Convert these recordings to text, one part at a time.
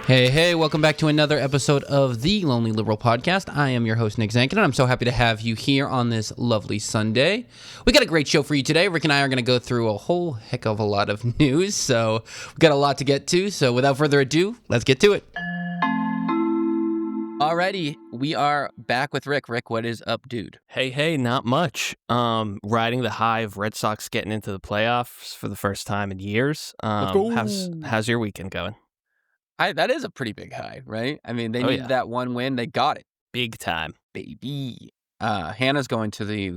Hey, welcome back to another episode of the Lonely Liberal Podcast. I am your host, Nick Zankin, and I'm so happy to have you here on this lovely Sunday. We got a great show for you today. Rick and I are going to go through a whole heck of a lot of news, so we've got a lot to get to. So without further ado, let's get to it. Alrighty, we are back with Rick. Rick, what is up, dude? Hey, not much. Riding the high of Red Sox getting into the playoffs for the first time in years. Let's go. How's your weekend going? That is a pretty big high, right? I mean, they needed that one win. They got it. Big time. Baby. Hannah's going to the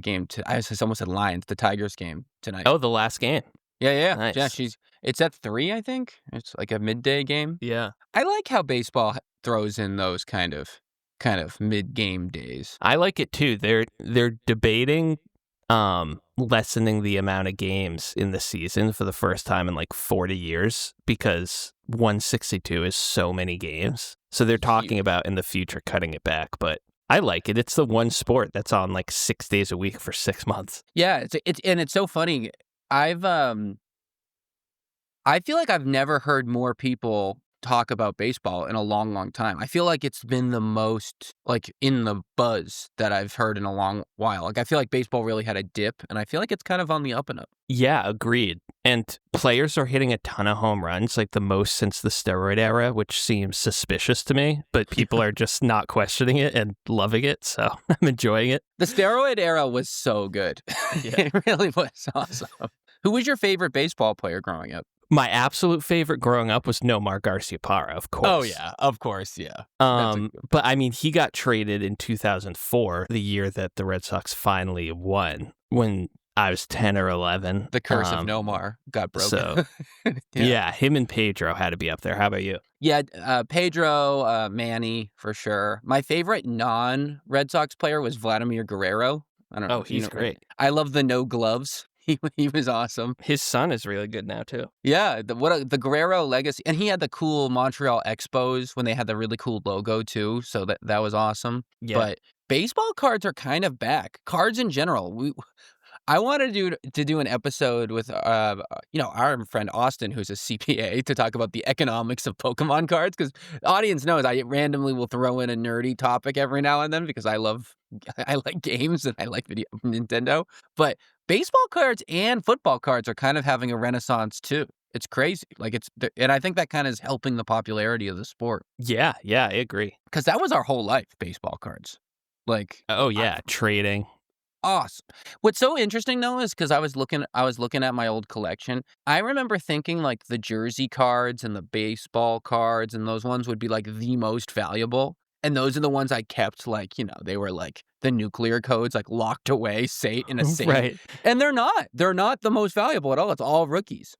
game. I almost said Lions, the Tigers game tonight. Oh, the last game. Yeah. Nice. Yeah, it's at 3, I think. It's like a midday game. Yeah. I like how baseball throws in those kind of mid-game days. I like it too. They're debating lessening the amount of games in the season for the first time in like 40 years because 162 is so many games. So they're talking about in the future cutting it back, but I like it. It's the one sport that's on like 6 days a week for 6 months. Yeah, it's so funny. I feel like I've never heard more people talk about baseball in a long time. I feel like it's been the most like in the buzz that I've heard in a long while. Like I feel like baseball really had a dip, and I feel like it's kind of on the up and up. Yeah, agreed. And players are hitting a ton of home runs, like the most since the steroid era, which seems suspicious to me, but people are just not questioning it and loving it, so I'm enjoying it. The steroid era was so good. Yeah. It really was awesome. Who was your favorite baseball player growing up? My absolute favorite growing up was Nomar Garciaparra, of course. Oh, yeah. Of course, yeah. But I mean, he got traded in 2004, the year that the Red Sox finally won, when I was 10 or 11. The curse of Nomar got broken. So, yeah, him and Pedro had to be up there. How about you? Yeah, Pedro, Manny, for sure. My favorite non-Red Sox player was Vladimir Guerrero. I don't know. Oh, he's great. I love the no gloves. He was awesome. His son is really good now, too. Yeah, the Guerrero legacy. And he had the cool Montreal Expos when they had the really cool logo, too. So that was awesome. Yeah. But baseball cards are kind of back. Cards in general. I wanted to do an episode with our friend Austin, who's a CPA, to talk about the economics of Pokemon cards, because the audience knows I randomly will throw in a nerdy topic every now and then because I like games and I like Nintendo. But baseball cards and football cards are kind of having a renaissance too. It's crazy. And I think that kind of is helping the popularity of the sport. Yeah, I agree. Because that was our whole life, baseball cards. Trading. Awesome. What's so interesting though is because I was looking at my old collection. I remember thinking like the jersey cards and the baseball cards and those ones would be like the most valuable. And those are the ones I kept they were like the nuclear codes like locked away in a safe. Right. And they're not the most valuable at all. It's all rookies.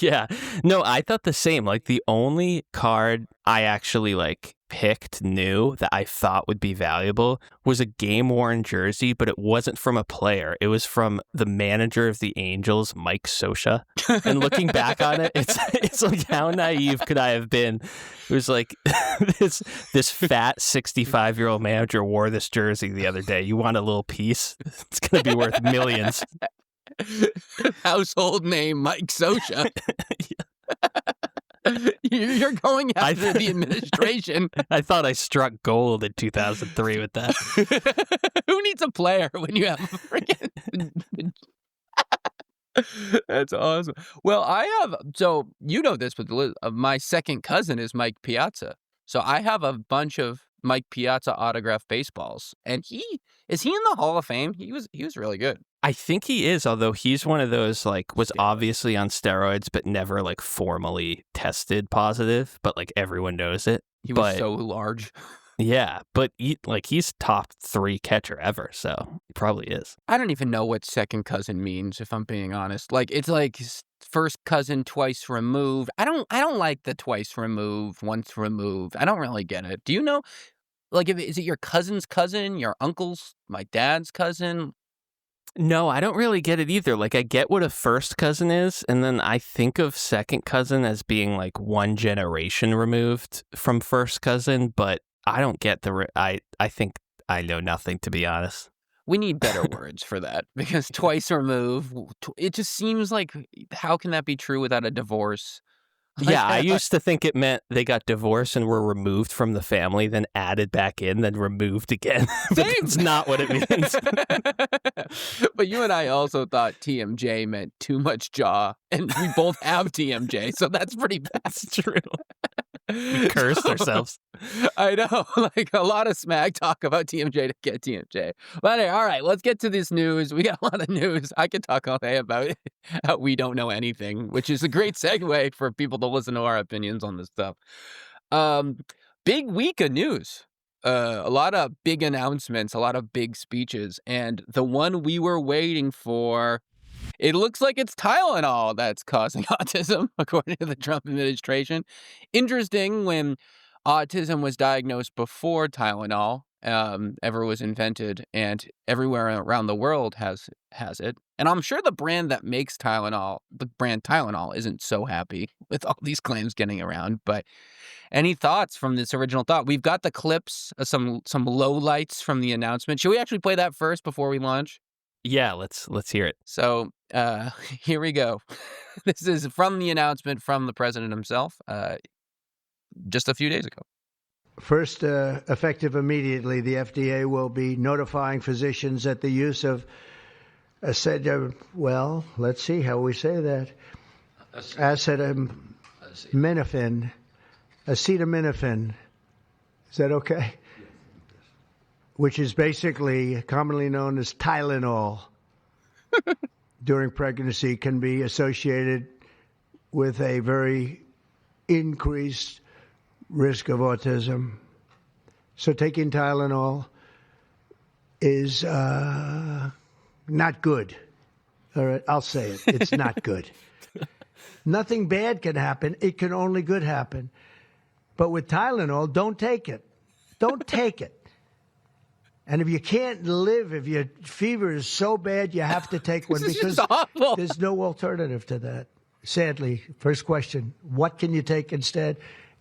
Yeah. No, I thought the same. Like the only card I actually picked new that I thought would be valuable was a game-worn jersey, but it wasn't from a player. It was from the manager of the Angels, Mike Scioscia. And looking back on it, it's like, how naive could I have been? It was like this fat 65-year-old manager wore this jersey the other day. You want a little piece? It's going to be worth millions. Household name Mike Scioscia. You're going after the administration. I thought I struck gold in 2003 with that. Who needs a player when you have a freaking... That's awesome. Well, so you know this, but my second cousin is Mike Piazza. So I have a bunch of Mike Piazza autographed baseballs. And is he in the Hall of Fame? He was really good. I think he is, although he's one of those was obviously on steroids, but never formally tested positive, but everyone knows it. He was so large. Yeah, but he's top 3 catcher ever, so he probably is. I don't even know what second cousin means, if I'm being honest. It's first cousin twice removed. I don't like the twice removed, once removed. I don't really get it. Do you know? Is it your cousin's cousin, your uncle's, my dad's cousin? No, I don't really get it either. I get what a first cousin is, and then I think of second cousin as being one generation removed from first cousin, but I don't get I think I know nothing, to be honest. We need better words for that, because twice removed, it just seems like, how can that be true without a divorce? Yeah, I used to think it meant they got divorced and were removed from the family, then added back in, then removed again. But Same. that's not what it means. But you and I also thought TMJ meant too much jaw, and we both have TMJ, so that's pretty bad. That's true. We cursed ourselves. I know, like a lot of smack talk about TMJ to get TMJ. But anyway, all right, let's get to this news. We got a lot of news. I could talk all day about it, how we don't know anything, which is a great segue for people to listen to our opinions on this stuff. Big week of news. A lot of big announcements, a lot of big speeches, and the one we were waiting for, it looks like it's Tylenol that's causing autism, according to the Trump administration. Interesting, when autism was diagnosed before Tylenol ever was invented, and everywhere around the world has it. And I'm sure the brand that makes Tylenol, the brand Tylenol, isn't so happy with all these claims getting around. But any thoughts from this original thought? We've got the clips, some lowlights from the announcement. Should we actually play that first before we launch? Yeah, let's hear it. So here we go. This is from the announcement from the president himself just a few days ago. First, effective immediately, the FDA will be notifying physicians that the use of well, let's see how we say that. Acetaminophen. Is that okay? Which is basically commonly known as Tylenol during pregnancy, can be associated with a very increased risk of autism. So taking Tylenol is not good. All right, I'll say it. It's not good. Nothing bad can happen. It can only good happen. But with Tylenol, don't take it. Don't take it. And if you can't live, if your fever is so bad, you have to take one because there's no alternative to that. Sadly, first question, what can you take instead?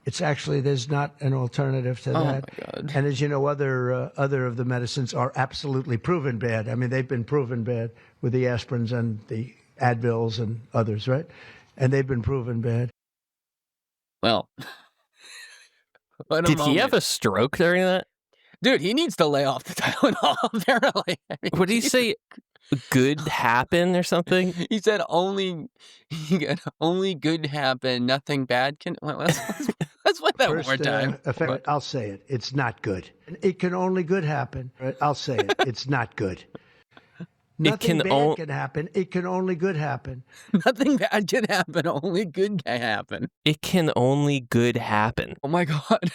It's actually, there's not an alternative to that. My God. And as you know, other of the medicines are absolutely proven bad. I mean, they've been proven bad with the aspirins and the Advils and others, right? And they've been proven bad. Well, Did he have a stroke during that? Dude, he needs to lay off the Tylenol, apparently. I mean, What did he say? Good happen or something? He said only good happen, nothing bad can. Let's play that one more time. I'll say it. It's not good. It can only good happen. I'll say it. It's not good. Nothing bad can happen. It can only good happen. Nothing bad can happen. Only good can happen. It can only good happen. Oh my God.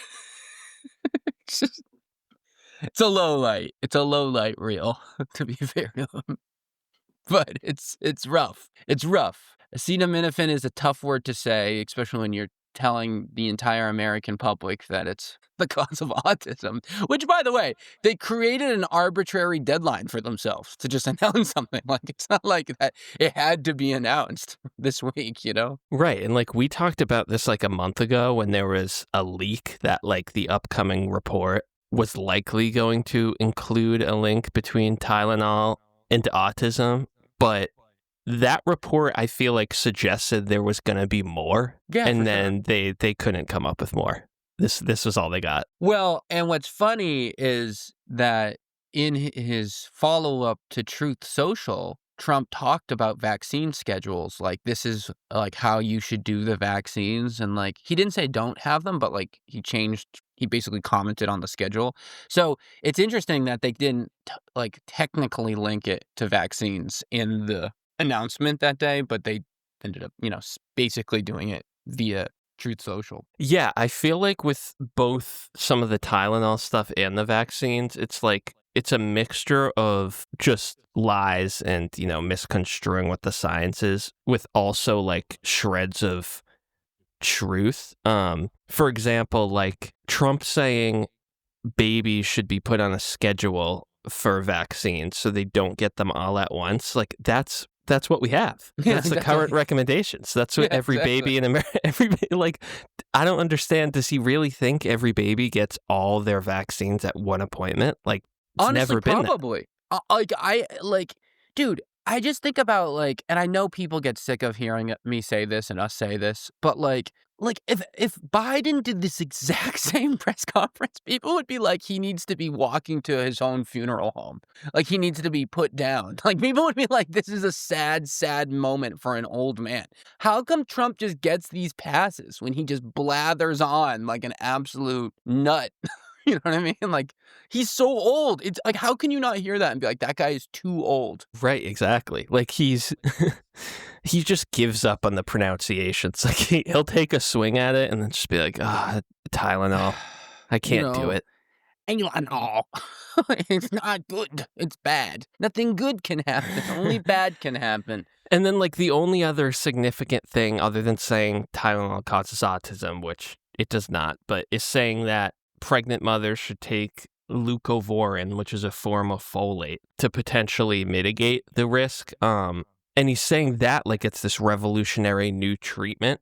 It's a low light. It's a low light reel, to be fair to him. But it's rough. It's rough. Acetaminophen is a tough word to say, especially when you're telling the entire American public that it's the cause of autism. Which, by the way, they created an arbitrary deadline for themselves to just announce something. Like, it's not like that it had to be announced this week, you know? Right. And like we talked about this like a month ago when there was a leak that like the upcoming report was likely going to include a link between Tylenol and autism. But that report, I feel like, suggested there was going to be more. Yeah, and then they couldn't come up with more. This was all they got. Well, and what's funny is that in his follow-up to Truth Social, Trump talked about vaccine schedules. Like, this is like how you should do the vaccines. And like, he didn't say don't have them, but like he basically commented on the schedule. So it's interesting that they didn't like technically link it to vaccines in the announcement that day, but they ended up, basically doing it via Truth Social. Yeah, I feel like with both some of the Tylenol stuff and the vaccines, it's like it's a mixture of just lies and, misconstruing what the science is with also like shreds of truth. For example, like Trump saying babies should be put on a schedule for vaccines so they don't get them all at once. Like that's what we have. Yeah, that's the current recommendations. That's what every baby in America, like, I don't understand. Does he really think every baby gets all their vaccines at one appointment? Like, it's honestly, never been probably. Dude, I just think about and I know people get sick of hearing me say this and us say this, but like, Like, if Biden did this exact same press conference, people would be like, he needs to be walking to his own funeral home. Like, he needs to be put down. Like, people would be like, this is a sad, sad moment for an old man. How come Trump just gets these passes when he just blathers on like an absolute nut? You know what I mean? Like, he's so old. It's like, how can you not hear that and be like, that guy is too old? Right, exactly. Like he's he just gives up on the pronunciations. Like he'll take a swing at it and then just be like, Tylenol. I can't do it. Tylenol. It's not good. It's bad. Nothing good can happen. Only bad can happen. And then like the only other significant thing other than saying Tylenol causes autism, which it does not, but is saying that pregnant mothers should take leucovorin, which is a form of folate, to potentially mitigate the risk. And he's saying that like it's this revolutionary new treatment.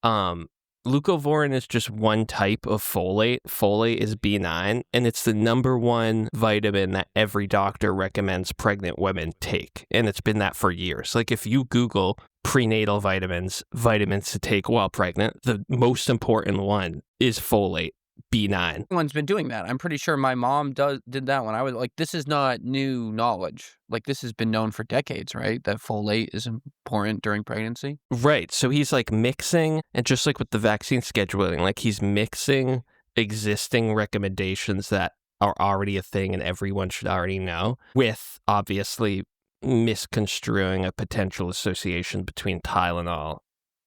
Leucovorin is just one type of folate. Folate is B9, and it's the number one vitamin that every doctor recommends pregnant women take. And it's been that for years. Like if you Google prenatal vitamins to take while pregnant, the most important one is folate. B9. Everyone's been doing that. I'm pretty sure my mom did that when I was like, this is not new knowledge. Like this has been known for decades, right? That folate is important during pregnancy. Right. So he's like mixing, and just like with the vaccine scheduling, like he's mixing existing recommendations that are already a thing and everyone should already know with obviously misconstruing a potential association between Tylenol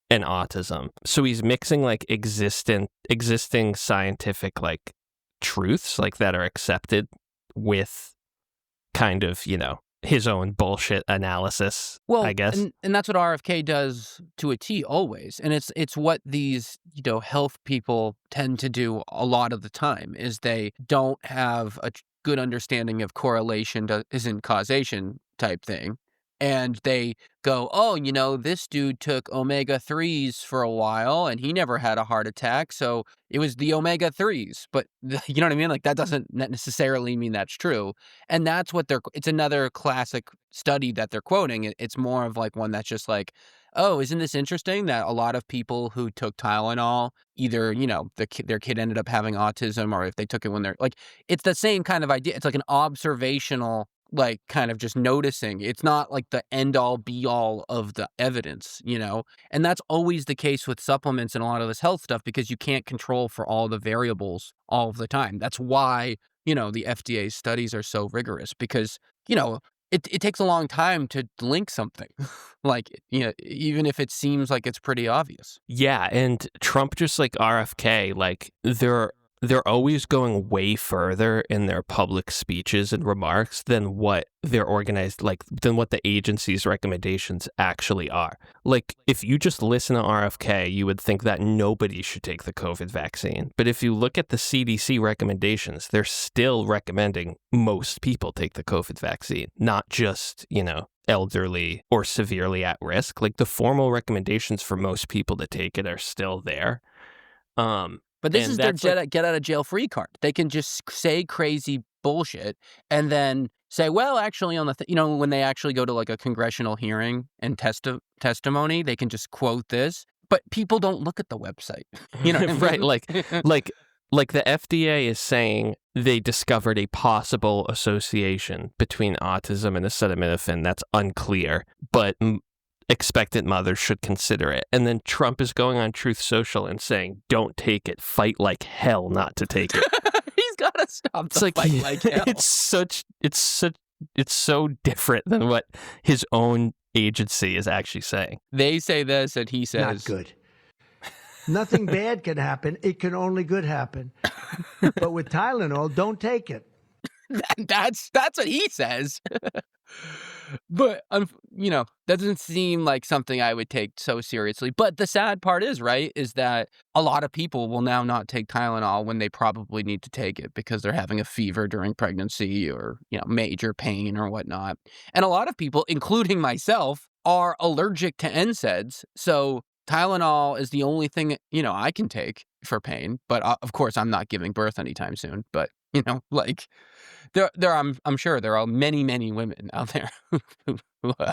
and autism. So he's mixing like existing scientific like truths like that are accepted with kind of, his own bullshit analysis, I guess. And that's what RFK does to a T always. And it's what these, health people tend to do a lot of the time is they don't have a good understanding of correlation isn't causation type thing. And they go, oh, this dude took omega-3s for a while and he never had a heart attack. So it was the omega-3s. But you know what I mean? Like that doesn't necessarily mean that's true. And that's what it's another classic study that they're quoting. It's more of like one that's just like, oh, isn't this interesting that a lot of people who took Tylenol, either, their kid ended up having autism or if they took it when they're like, it's the same kind of idea. It's like an observational like kind of just noticing. It's not like the end all be all of the evidence, and that's always the case with supplements and a lot of this health stuff because you can't control for all the variables all of the time. That's why, the FDA studies are so rigorous because, it takes a long time to link something like, even if it seems like it's pretty obvious. Yeah. And Trump, just like RFK, like they're always going way further in their public speeches and remarks than what they're organized, than what the agency's recommendations actually are. Like, if you just listen to RFK, you would think that nobody should take the COVID vaccine. But if you look at the CDC recommendations, they're still recommending most people take the COVID vaccine, not just, elderly or severely at risk. Like, the formal recommendations for most people to take it are still there. But this is their get out of jail free card. They can just say crazy bullshit and then say, well, actually on the, when they actually go to like a congressional hearing and testimony, they can just quote this. But people don't look at the website. You know what I mean? Right. Like the FDA is saying they discovered a possible association between autism and acetaminophen that's unclear, but expectant mothers should consider it. And then Trump is going on Truth Social and saying, don't take it. Fight like hell not to take it. He's got to stop the fight like hell. It's so different than what his own agency is actually saying. They say this and he says... Not good. Nothing bad can happen. It can only good happen. But with Tylenol, don't take it. That's what he says. But, that doesn't seem like something I would take so seriously. But the sad part is, right, is that a lot of people will now not take Tylenol when they probably need to take it because they're having a fever during pregnancy or, major pain or whatnot. And a lot of people, including myself, are allergic to NSAIDs. So Tylenol is the only thing, I can take for pain. But of course, I'm not giving birth anytime soon. But, I'm sure there are many, many women out there who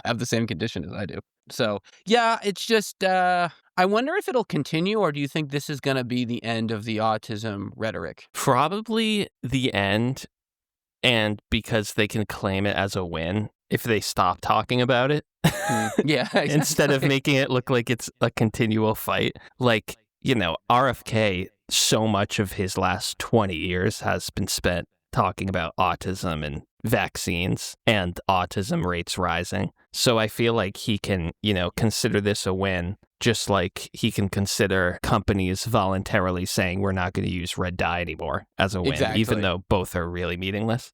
have the same condition as I do. So, yeah, it's just, I I wonder if it'll continue, or do you think this is going to be the end of the autism rhetoric? Probably the end, and because they can claim it as a win if they stop talking about it. Yeah, Instead of exactly. making it look like it's a continual fight. Like, RFK, so much of his last 20 years has been spent talking about autism and vaccines and autism rates rising. So I feel like he can, consider this a win, just like he can consider companies voluntarily saying we're not going to use red dye anymore as a win, Exactly. even though both are really meaningless.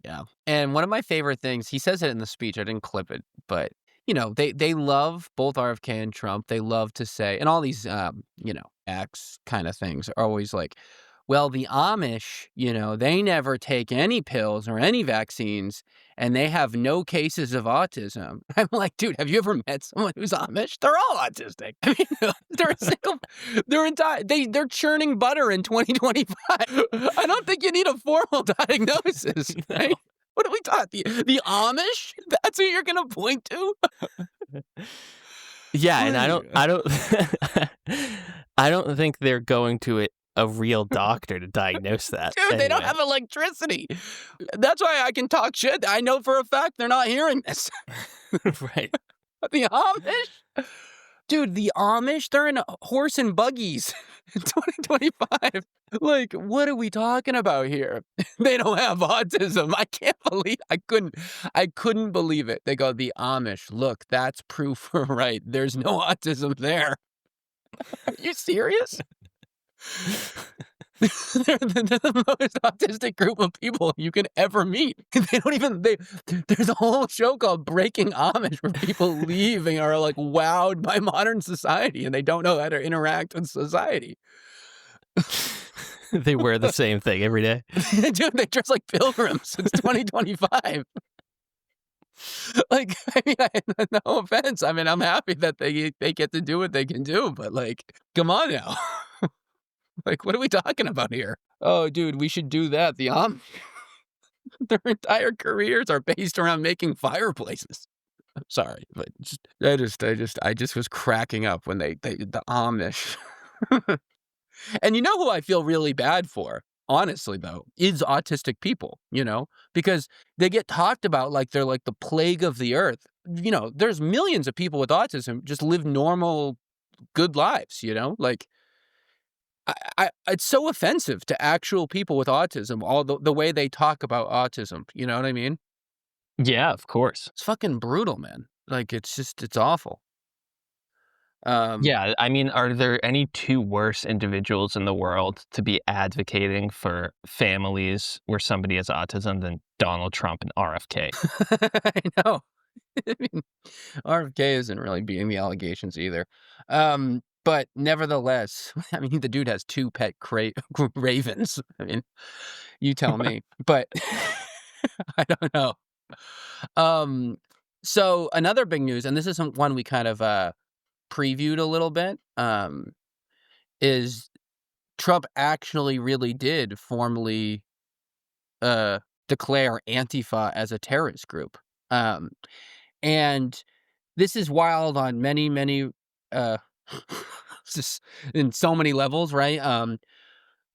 Yeah. And one of my favorite things, he says it in the speech, I didn't clip it, but they love, both RFK and Trump, they love to say, and all these acts kind of things are always like, well, the Amish, they never take any pills or any vaccines, and they have no cases of autism. I'm like, dude, have you ever met someone who's Amish? They're all autistic. I mean, they're churning butter in 2025. I don't think you need a formal diagnosis, right? No. What are we talking? The Amish? That's who you're gonna point to? Yeah, and I don't I don't think they're going to a real doctor to diagnose that. Dude, they don't have electricity. That's why I can talk shit. I know for a fact they're not hearing this. Right. The Amish? Dude, the Amish, they're in horse and buggies in 2025. Like, what are we talking about here? They don't have autism. I can't believe I couldn't believe it. They go, the Amish, look, that's proof we're right. There's no autism there. Are you serious? They're the most autistic group of people you can ever meet. There's a whole show called Breaking Amish where people leave and are like wowed by modern society and they don't know how to interact with society. They wear the same thing every day. Dude, they dress like pilgrims. It's 2025. Like, I mean, no offense. I mean, I'm happy that they get to do what they can do, but like, come on now. Like, what are we talking about here? Oh, dude, we should do that. Their entire careers are based around making fireplaces. I'm sorry, but I just was cracking up when the Amish. And you know who I feel really bad for, honestly, though, is autistic people, because they get talked about like they're like the plague of the earth. There's millions of people with autism just live normal, good lives, like. It's so offensive to actual people with autism, all the way they talk about autism. You know what I mean? Yeah, of course. It's fucking brutal, man. Like, it's awful. Yeah, I mean, are there any two worse individuals in the world to be advocating for families where somebody has autism than Donald Trump and RFK? I know. I mean, RFK isn't really beating the allegations either. But nevertheless, I mean, the dude has 2 pet ravens. I mean, you tell me. But I don't know. So another big news, and this isn't one we kind of previewed a little bit, is Trump actually really did formally declare Antifa as a terrorist group. And this is wild on many, many just in so many levels, right?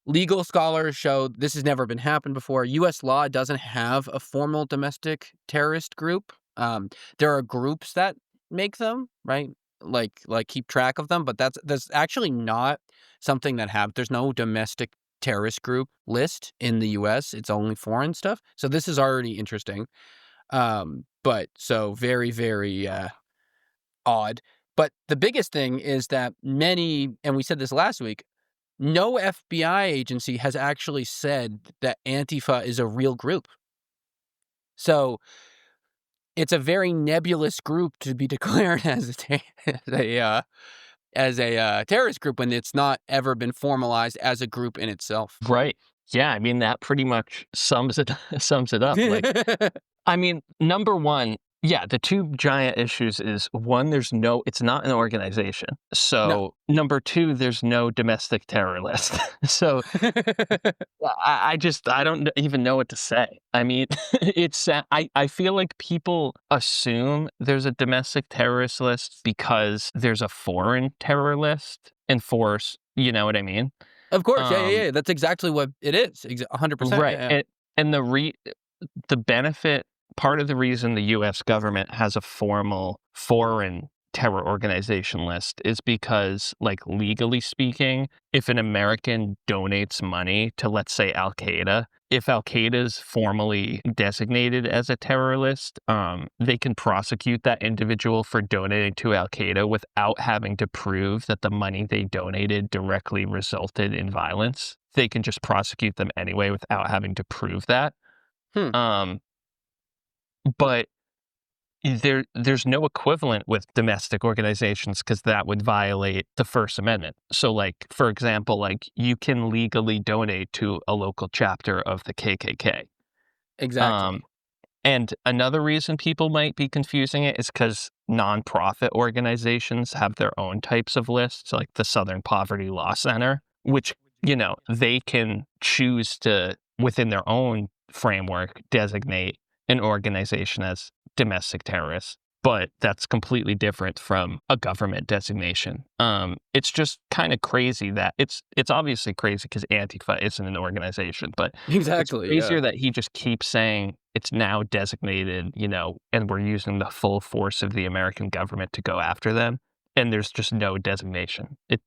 Legal scholars show this has never been happened before. U.S. law doesn't have a formal domestic terrorist group. There are groups that make them, right? Like keep track of them, but that's actually not something that happens. There's no domestic terrorist group list in the U.S. It's only foreign stuff. So this is already interesting. But so very, very odd. But the biggest thing is that many, and we said this last week, no FBI agency has actually said that Antifa is a real group. So it's a very nebulous group to be declared as a terrorist group when it's not ever been formalized as a group in itself. Right. Yeah, I mean, that pretty much sums it up. Like, I mean, number one, Yeah, the two giant issues is one, it's not an organization. No. So number two, there's no domestic terror list. So I don't even know what to say. I mean, I feel like people assume there's a domestic terrorist list because there's a foreign terror list enforced. You know what I mean? Of course, Um, yeah. That's exactly what it is. 100%. right. Yeah. And the benefit, part of the reason the US government has a formal foreign terror organization list is because, like, legally speaking, if an American donates money to, let's say, Al Qaeda, if Al Qaeda is formally designated as a terror list, they can prosecute that individual for donating to Al Qaeda without having to prove that the money they donated directly resulted in violence. They can just prosecute them anyway without having to prove that. Hmm. Um, but there's no equivalent with domestic organizations because that would violate the First Amendment. So, like, for example, like, you can legally donate to a local chapter of the KKK. Exactly. Um, and another reason people might be confusing it is because nonprofit organizations have their own types of lists, like the Southern Poverty Law Center, which, they can choose to, within their own framework, designate an organization as domestic terrorist. But that's completely different from a government designation. It's just kind of crazy that it's obviously crazy because Antifa isn't an organization, but it's Exactly, yeah. crazier that he just keeps saying it's now designated, and we're using the full force of the American government to go after them, and there's just no designation. It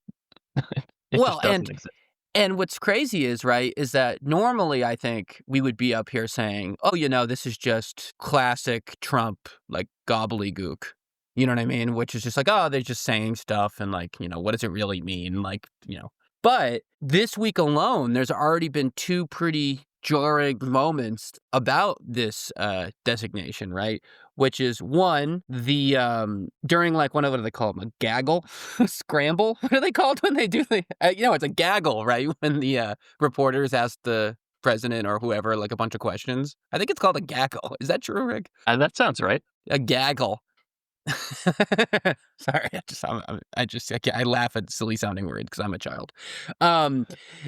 it Well, just doesn't exist. and what's crazy is, right, is that normally I think we would be up here saying, "Oh, this is just classic Trump, like, gobbledygook." You know what I mean? Which is just like, "Oh, they're just saying stuff and, like, what does it really mean?" Like, But this week alone, there's already been two pretty jarring moments about this, designation, right? Which is, one, the, during, like, what do they call them? A gaggle? Scramble? What are they called when they do the it's a gaggle, right? When the, reporters ask the president or whoever, like, a bunch of questions. I think it's called a gaggle. Is that true, Rick? That sounds right. A gaggle. Sorry, I laugh at silly sounding words because I'm a child. Um,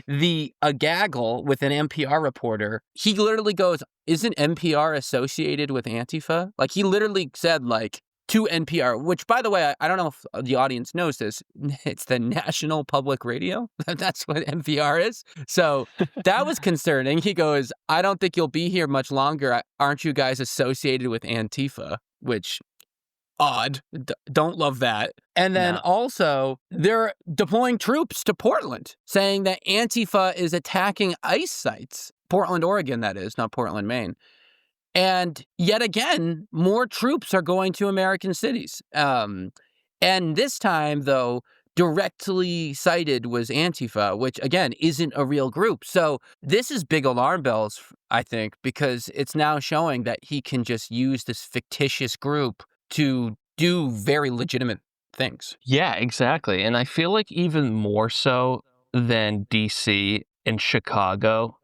a gaggle with an NPR reporter. He literally goes, "Isn't NPR associated with Antifa?" Like, he literally said, like, to NPR, which, by the way, I don't know if the audience knows this. It's the National Public Radio. That's what NPR is. So that was concerning. He goes, "I don't think you'll be here much longer. Aren't you guys associated with Antifa?" Which, odd. Don't love that. And then No. also, they're deploying troops to Portland, saying that Antifa is attacking ICE sites. Portland, Oregon, that is, not Portland, Maine. And yet again, more troops are going to American cities. And this time, though, directly cited was Antifa, which, again, isn't a real group. So this is big alarm bells, I think, because it's now showing that he can just use this fictitious group to do very legitimate things. Yeah, exactly. And I feel like even more so than DC and Chicago,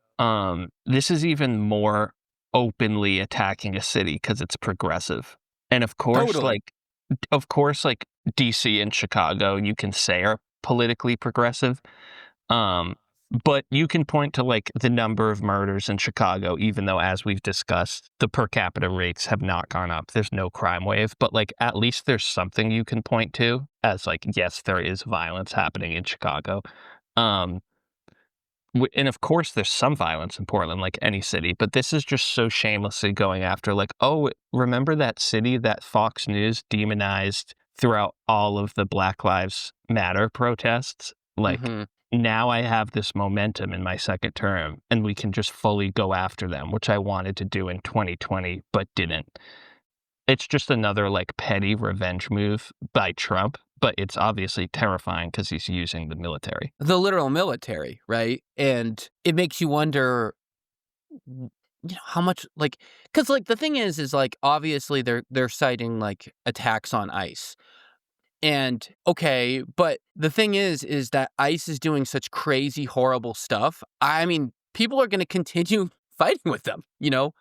this is even more openly attacking a city because it's progressive. And Totally. of course, like, DC and Chicago, you can say are politically progressive. Um, but you can point to, like, the number of murders in Chicago, even though, as we've discussed, the per capita rates have not gone up. There's no crime wave, but, like, at least there's something you can point to as, like, yes, there is violence happening in Chicago. Um, and of course, there's some violence in Portland, like any city, but this is just so shamelessly going after, like, oh, remember that city that Fox News demonized throughout all of the Black Lives Matter protests? Like, Mhm. now I have this momentum in my second term, and we can just fully go after them, which I wanted to do in 2020, but didn't. It's just another, like, petty revenge move by Trump, but it's obviously terrifying because he's using the military. The literal military, right? And it makes you wonder, how much, like, because, like, the thing is like, obviously they're citing, like, attacks on ICE. And okay, but the thing is that ICE is doing such crazy, horrible stuff. I mean, people are going to continue fighting with them,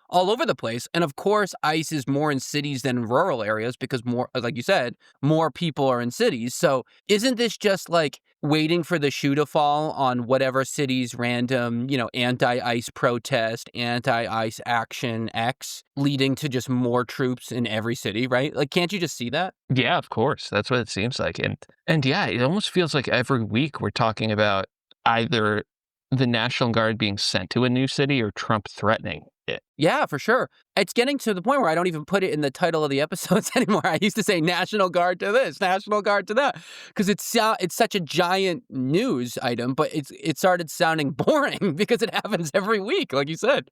all over the place. And of course, ICE is more in cities than rural areas because more, like you said, more people are in cities. So isn't this just like waiting for the shoe to fall on whatever city's random, anti-ICE protest, anti-ICE action X, leading to just more troops in every city, right? Like, can't you just see that? Yeah, of course. That's what it seems like. And yeah, it almost feels like every week we're talking about either the National Guard being sent to a new city or Trump threatening it. Yeah, for sure. It's getting to the point where I don't even put it in the title of the episodes anymore. I used to say National Guard to this, National Guard to that, because it's such a giant news item, but it started sounding boring because it happens every week, like you said.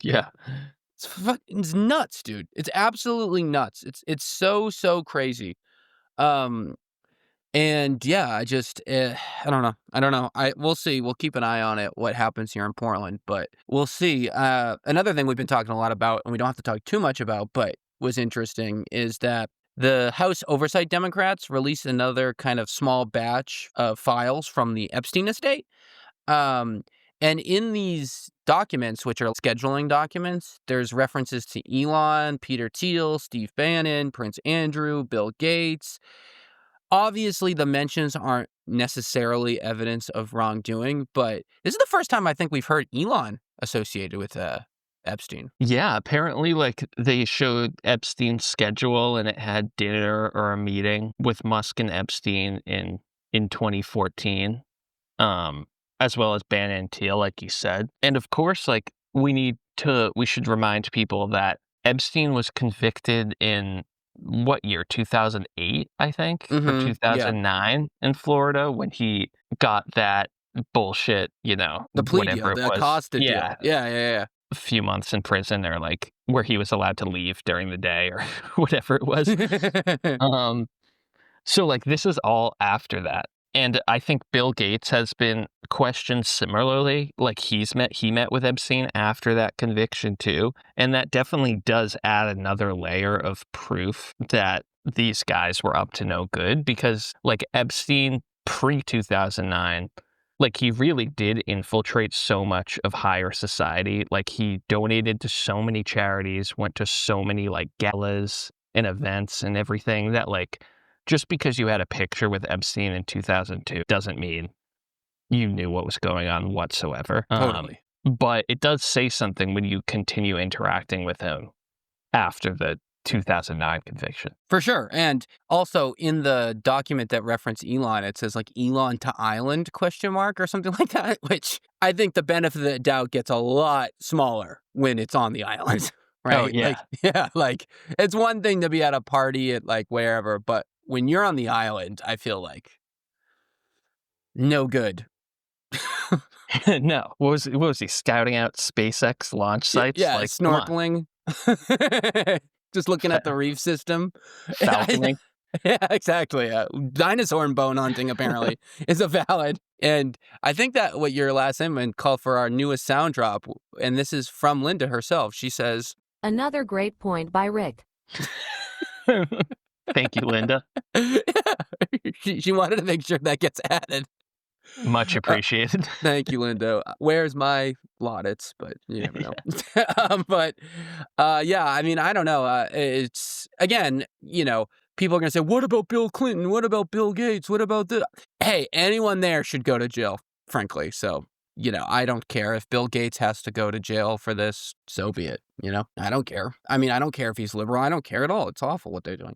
Yeah. It's nuts, dude. It's absolutely nuts. It's so crazy. And yeah, I just I don't know. We'll see. We'll keep an eye on it. What happens here in Portland, but we'll see. Another thing we've been talking a lot about, and we don't have to talk too much about, but was interesting, is that the House Oversight Democrats released another kind of small batch of files from the Epstein estate. And in these documents, which are scheduling documents, there's references to Elon, Peter Thiel, Steve Bannon, Prince Andrew, Bill Gates. Obviously, the mentions aren't necessarily evidence of wrongdoing, but this is the first time I think we've heard Elon associated with Epstein. Yeah, apparently, like, they showed Epstein's schedule and it had dinner or a meeting with Musk and Epstein in 2014, as well as Bannon and Thiel, like you said. And of course, like, we should remind people that Epstein was convicted in what year? 2008, I think, or Yeah. 2009 in Florida when he got that bullshit, The plea deal, whatever it the was. Acosta deal. Yeah, Yeah. a few months in prison or like where he was allowed to leave during the day or whatever it was. So like this is all after that. And I think Bill Gates has been questioned similarly. Like he met with Epstein after that conviction too. And that definitely does add another layer of proof that these guys were up to no good, because like Epstein pre-2009, like he really did infiltrate so much of higher society. Like he donated to so many charities, went to so many like galas and events and everything that like, just because you had a picture with Epstein in 2002 doesn't mean you knew what was going on whatsoever. Totally. But it does say something when you continue interacting with him after the 2009 conviction. For sure. And also in the document that referenced Elon, it says like Elon to island ? Or something like that, which I think the benefit of the doubt gets a lot smaller when it's on the island. Right? Oh, yeah. Like it's one thing to be at a party at like wherever, but when you're on the island, I feel like no good. No. What was he scouting out SpaceX launch sites? Yeah, like snorkeling. Just looking at the reef system. Falconing. Yeah, exactly. Dinosaur and bone hunting apparently is a valid. And I think that what your last segment called for our newest sound drop, and this is from Linda herself. She says, "Another great point by Rick." Thank you, Linda. She wanted to make sure that gets added. Much appreciated. Thank you, Linda. Where's my plaudits? But you never know. Yeah, I mean, I don't know. It's, again, people are going to say, what about Bill Clinton? What about Bill Gates? What about the... Hey, anyone there should go to jail, frankly. So, I don't care if Bill Gates has to go to jail for this. So be it. I don't care. I mean, I don't care if he's liberal. I don't care at all. It's awful what they're doing.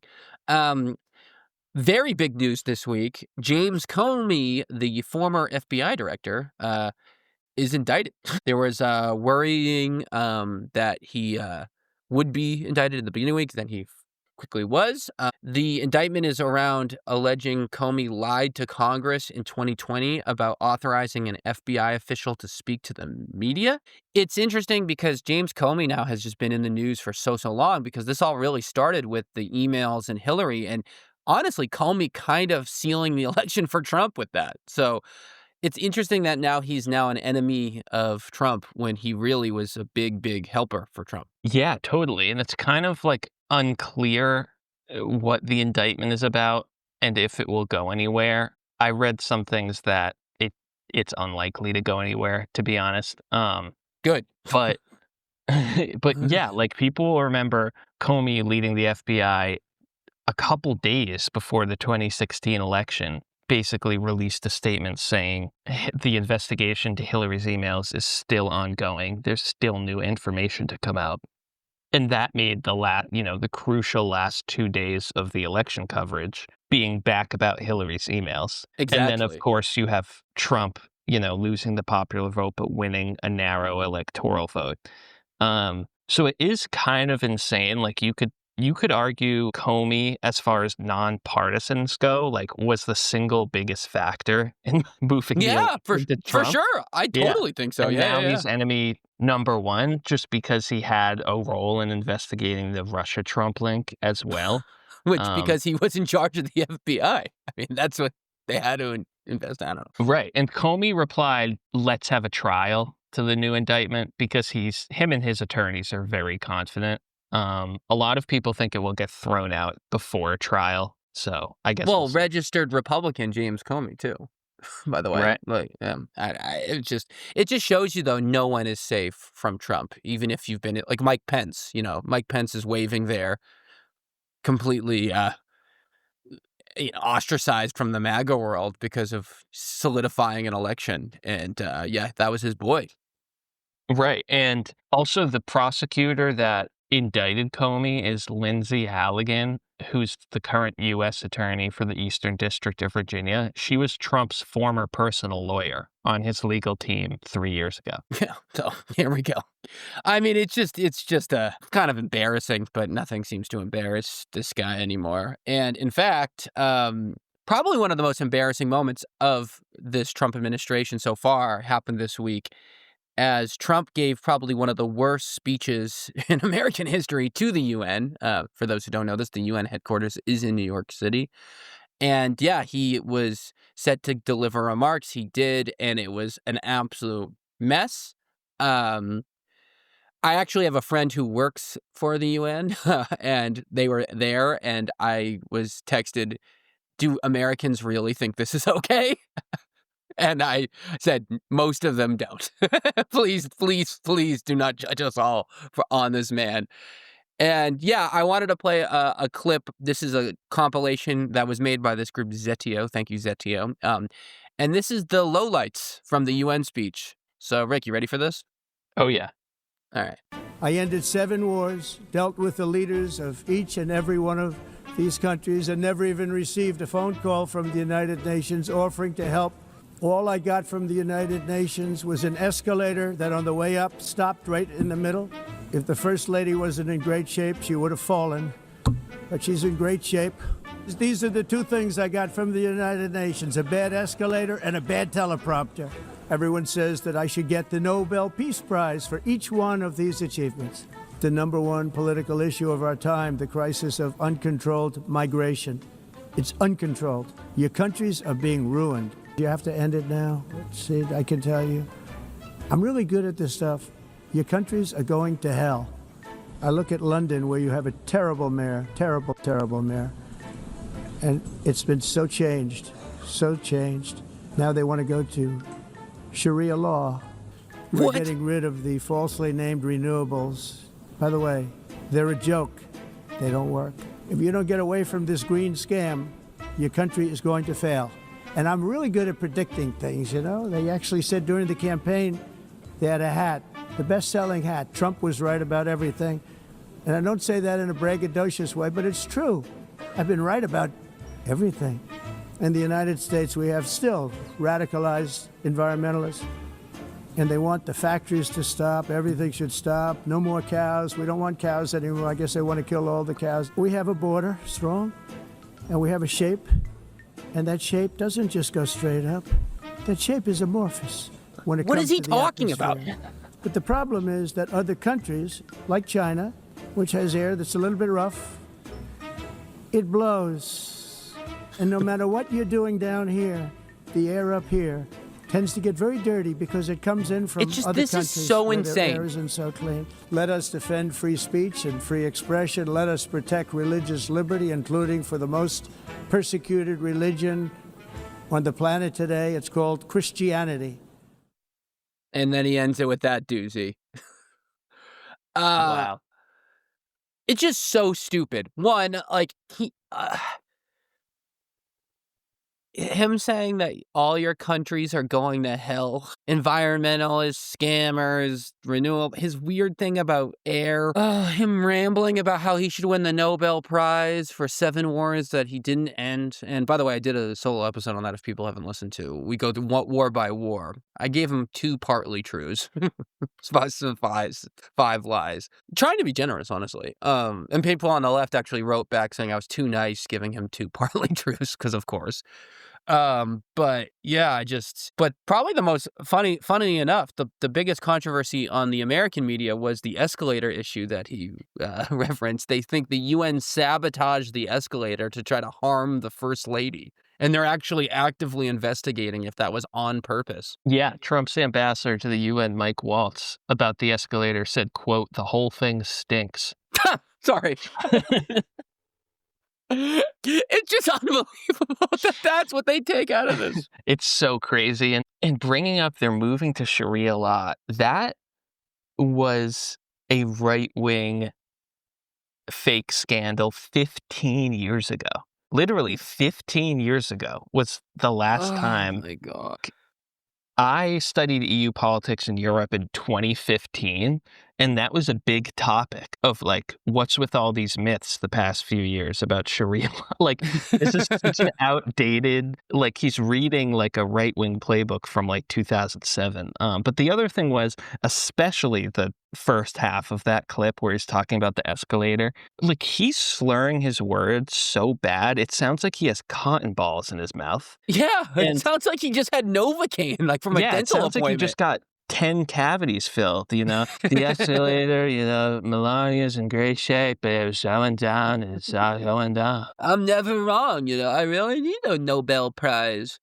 Very big news this week. James Comey, the former FBI director, is indicted. There was worrying that he would be indicted in the beginning of the week, then he quickly was. The indictment is around alleging Comey lied to Congress in 2020 about authorizing an FBI official to speak to the media. It's interesting because James Comey now has just been in the news for so long, because this all really started with the emails and Hillary, and honestly, Comey kind of sealing the election for Trump with that. So it's interesting that now he's an enemy of Trump when he really was a big helper for Trump. Yeah, totally. And it's kind of like unclear what the indictment is about and if it will go anywhere. I read some things that it's unlikely to go anywhere, to be honest. Good. But but yeah, like people remember Comey leading the FBI a couple days before the 2016 election, basically released a statement saying the investigation to Hillary's emails is still ongoing. There's still new information to come out. And that made the crucial last 2 days of the election coverage being back about Hillary's emails. And then, of Exactly. course, you have Trump, losing the popular vote, but winning a narrow electoral vote. So it is kind of insane. Like you could argue Comey, as far as nonpartisans go, like was the single biggest factor in moving the Yeah, election to for Trump. sure. I Yeah. totally think so. And Yeah, now yeah, he's yeah. enemy number one just because he had a role in investigating the Russia-Trump link as well. Because he was in charge of the FBI. I mean, that's what they had to invest. I don't know. Right. And Comey replied, "Let's have a trial," to the new indictment because him and his attorneys are very confident. A lot of people think it will get thrown out before trial. So I guess Well, we'll see. registered Republican James Comey too. By the way, Right. like, it just shows you though no one is safe from Trump, even if you've been like Mike Pence. Mike Pence is waving there, completely ostracized from the MAGA world because of solidifying an election, and that was his boy. Right. And also the prosecutor that indicted Comey is Lindsay Halligan, who's the current U.S. attorney for the Eastern District of Virginia. She was Trump's former personal lawyer on his legal team 3 years ago. Yeah, so here we go. I mean, it's just kind of embarrassing, but nothing seems to embarrass this guy anymore. And in fact, probably one of the most embarrassing moments of this Trump administration so far happened this week, as Trump gave probably one of the worst speeches in American history to the UN. For those who don't know this, the UN headquarters is in New York City. And yeah, he was set to deliver remarks. He did, and it was an absolute mess. I actually have a friend who works for the UN, and they were there, and I was texted, "Do Americans really think this is okay?" And I said, most of them don't. Please, please, please do not judge us all on this man. And yeah, I wanted to play a clip. This is a compilation that was made by this group Zetio. Thank you, Zetio. And this is the lowlights from the UN speech. So, Rick, you ready for this? Oh, yeah. All right. I ended 7 wars, dealt with the leaders of each and every one of these countries, and never even received a phone call from the United Nations offering to help. All I got from the United Nations was an escalator that on the way up stopped right in the middle. If the First Lady wasn't in great shape, she would have fallen. But she's in great shape. These are the 2 things I got from the United Nations, a bad escalator and a bad teleprompter. Everyone says that I should get the Nobel Peace Prize for each one of these achievements. The number one political issue of our time, the crisis of uncontrolled migration. It's uncontrolled. Your countries are being ruined. You have to end it now. Let's see, I can tell you. I'm really good at this stuff. Your countries are going to hell. I look at London, where you have a terrible mayor, terrible, terrible mayor. And it's been so changed. Now they want to go to Sharia law. We're What? getting rid of the falsely named renewables. By the way, they're a joke. They don't work. If you don't get away from this green scam, your country is going to fail. And I'm really good at predicting things, They actually said during the campaign they had a hat, the best-selling hat. Trump was right about everything. And I don't say that in a braggadocious way, but it's true. I've been right about everything. In the United States, we have still radicalized environmentalists. And they want the factories to stop. Everything should stop. No more cows. We don't want cows anymore. I guess they want to kill all the cows. We have a border, strong, and we have a shape. And that shape doesn't just go straight up. That shape is amorphous when it What comes is he to the talking about? atmosphere. But the problem is that other countries, like China, which has air that's a little bit rough, it blows. And no matter what you're doing down here, the air up here tends to get very dirty because it comes in from It's just- other this is countries so where insane. their air isn't so clean. Let us defend free speech and free expression. Let us protect religious liberty, including for the most persecuted religion on the planet today. It's called Christianity. And then he ends it with that doozy. Wow. It's just so stupid. One, like, him saying that all your countries are going to hell, environmentalists, scammers, renewable, his weird thing about air, him rambling about how he should win the Nobel Prize for 7 wars that he didn't end. And by the way, I did a solo episode on that if people haven't listened to. We go through war by war. I gave him 2 partly truths. 5 lies. Trying to be generous, honestly. And people on the left actually wrote back saying I was too nice giving him 2 partly truths, because of course. But yeah, but probably the most funny enough, the biggest controversy on the American media was the escalator issue that he referenced. They think the UN sabotaged the escalator to try to harm the First Lady. And they're actually actively investigating if that was on purpose. Yeah, Trump's ambassador to the UN, Mike Waltz, about the escalator said, quote, "The whole thing stinks." Sorry. It's just unbelievable that that's what they take out of this. It's so crazy. And bringing up they're moving to Sharia law, that was a right-wing fake scandal 15 years ago. Literally 15 years ago was the last time. Oh my God. I studied EU politics in Europe in 2015, and that was a big topic of, like, what's with all these myths the past few years about Sharia law? Like, this is such an outdated, like, he's reading, like, a right-wing playbook from, like, 2007. But the other thing was, especially the first half of that clip where he's talking about the escalator, like, he's slurring his words so bad, it sounds like he has cotton balls in his mouth. Yeah, it And- sounds like he just had Novocaine, like from a It dental sounds appointment. like he just got 10 cavities filled, you know? The escalator, you know, Melania's in great shape, but it was going down, and it's not going down. I'm never wrong, I really need a Nobel Prize.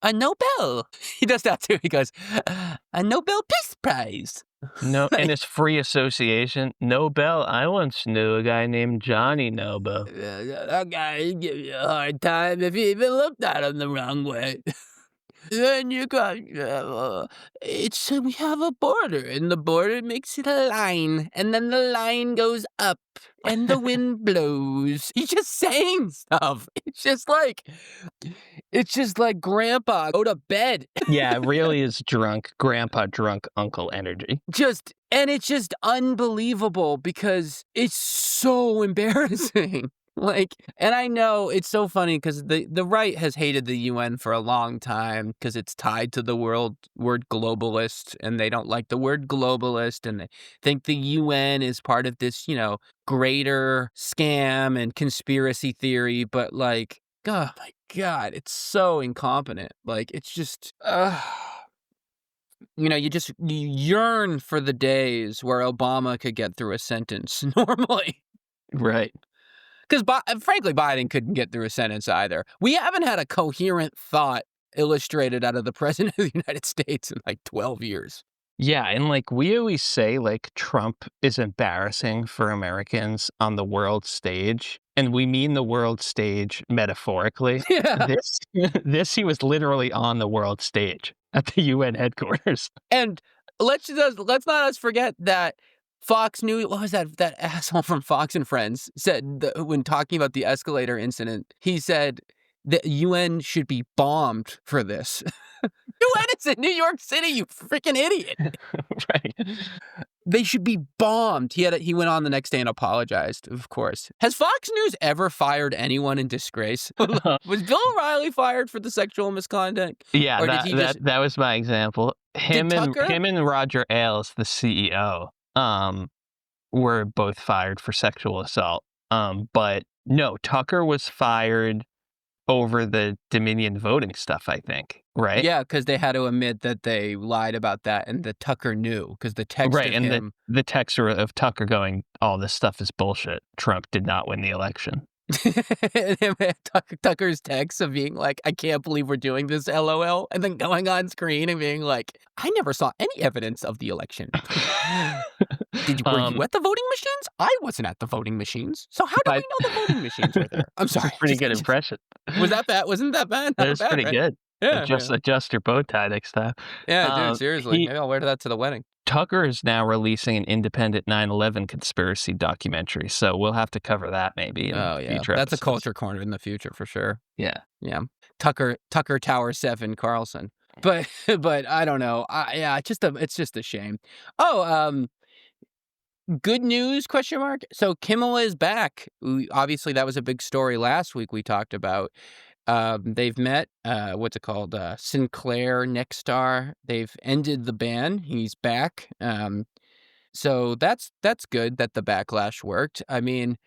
A Nobel. He does that too. He goes, a Nobel Peace Prize. No, and it's free association. Nobel, I once knew a guy named Johnny Noble. That guy give you a hard time if you even looked at him the wrong way. Then you got, we have a border, and the border makes it a line, and then the line goes up, and the wind blows. He's just saying stuff. It's just like Grandpa, go to bed. Yeah, it really is grandpa drunk uncle energy. And it's just unbelievable because it's so embarrassing. And I know it's so funny because the right has hated the UN for a long time because it's tied to the word globalist, and they don't like the word globalist, and they think the UN is part of this, greater scam and conspiracy theory. But oh my God, it's so incompetent. It's just, you yearn for the days where Obama could get through a sentence normally. Right. Because, frankly, Biden couldn't get through a sentence either. We haven't had a coherent thought illustrated out of the President of the United States in 12 years. Yeah, and we always say, Trump is embarrassing for Americans on the world stage, and we mean the world stage metaphorically. Yeah. This he was literally on the world stage at the UN headquarters. And let's not us forget that Fox News, what was that asshole from Fox and Friends said when talking about the escalator incident, he said the UN should be bombed for this. UN is in New York City, you freaking idiot. Right. They should be bombed. He went on the next day and apologized, of course. Has Fox News ever fired anyone in disgrace? Was Bill O'Reilly fired for the sexual misconduct? Yeah, Or did he that was my example. Him Tucker? and Roger Ailes, the CEO, were both fired for sexual assault. But no, Tucker was fired over the Dominion voting stuff, I think, right? Yeah, because they had to admit that they lied about that, and the Tucker knew, because the text Right, of and him... the text of Tucker going, all this stuff is bullshit. Trump did not win the election. Tucker's text of being like, I can't believe we're doing this, LOL, and then going on screen and being like, I never saw any evidence of the election. Were you at the voting machines? I wasn't at the voting machines. So how do we know the voting machines were there? I'm sorry. Pretty good impression. Was that bad? Wasn't that bad? That was pretty good. Yeah, yeah. Adjust your bow tie next time. Yeah, dude, seriously. He Maybe I'll wear that to the wedding. Tucker is now releasing an independent 9/11 conspiracy documentary, so we'll have to cover that maybe in Oh, yeah. future That's a episodes. culture corner in the future for sure. Yeah. Yeah. Tucker Tower 7 Carlson. But but I don't know. Yeah, it's just a shame. Oh, good news, question mark. So Kimmel is back. Obviously, that was a big story last week we talked about. They've met, what's it called? Sinclair Nexstar. They've ended the ban. He's back. So that's good that the backlash worked. I mean,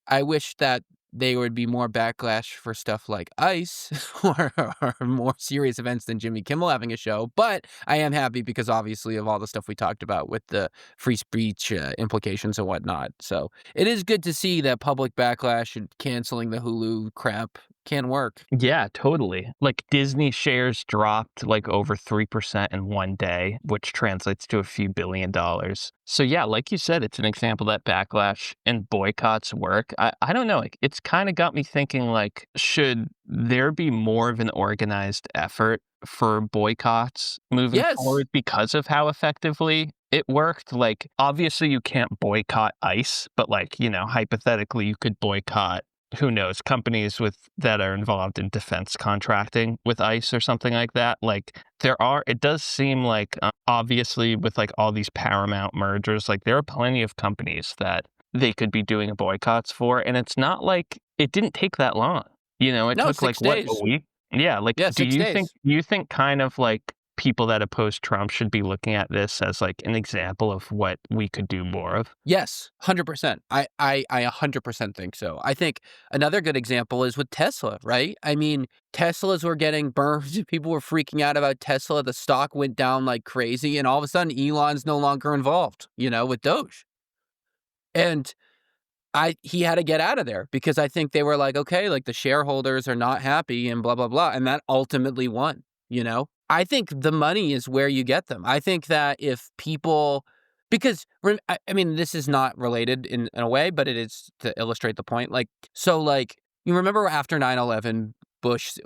I wish that there would be more backlash for stuff like ICE or more serious events than Jimmy Kimmel having a show. But I am happy because obviously of all the stuff we talked about with the free speech implications and whatnot. So it is good to see that public backlash and canceling the Hulu crap can work. Yeah, totally. Like Disney shares dropped like over 3% in one day, which translates to a few $billion. So yeah, like you said, it's an example that backlash and boycotts work. I don't know, like it's kind of got me thinking like, should there be more of an organized effort for boycotts moving Yes. forward because of how effectively it worked? Like obviously you can't boycott ICE, but like, hypothetically you could boycott, who knows, companies that are involved in defense contracting with ICE or something like that. Like it does seem like obviously with like all these Paramount mergers, like there are plenty of companies that they could be doing boycotts for. And it's not like it didn't take that long. It No, took like 6 what, days. a week? Yeah. Like, Yeah, do 6 days. you think kind of like people that oppose Trump should be looking at this as like an example of what we could do more of? Yes, 100%. I 100% think so. I think another good example is with Tesla, right? I mean, Teslas were getting burned. People were freaking out about Tesla. The stock went down like crazy. And all of a sudden, Elon's no longer involved, with Doge. And he had to get out of there because I think they were like, okay, like the shareholders are not happy and blah, blah, blah. And that ultimately won, I think the money is where you get them. I think that if people, because I mean, this is not related in a way, but it is to illustrate the point. Like, so like, you remember after 9/11, Bush,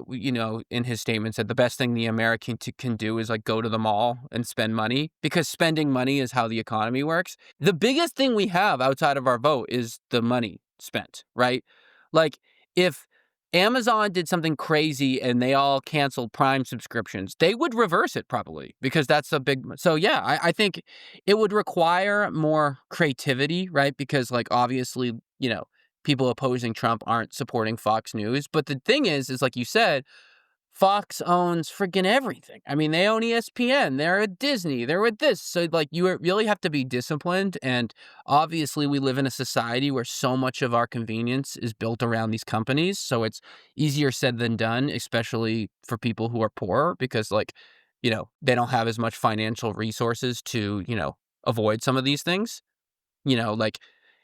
in his statement said the best thing the American can do is like go to the mall and spend money because spending money is how the economy works. The biggest thing we have outside of our vote is the money spent, right? Like if Amazon did something crazy and they all canceled Prime subscriptions, they would reverse it probably because that's a big. So yeah, I think it would require more creativity, right? Because like obviously, people opposing Trump aren't supporting Fox News. But the thing is like you said, Fox owns freaking everything. I mean, they own ESPN, they're at Disney, they're with this. So like you really have to be disciplined. And obviously we live in a society where so much of our convenience is built around these companies. So it's easier said than done, especially for people who are poor because like, they don't have as much financial resources to, avoid some of these things. Like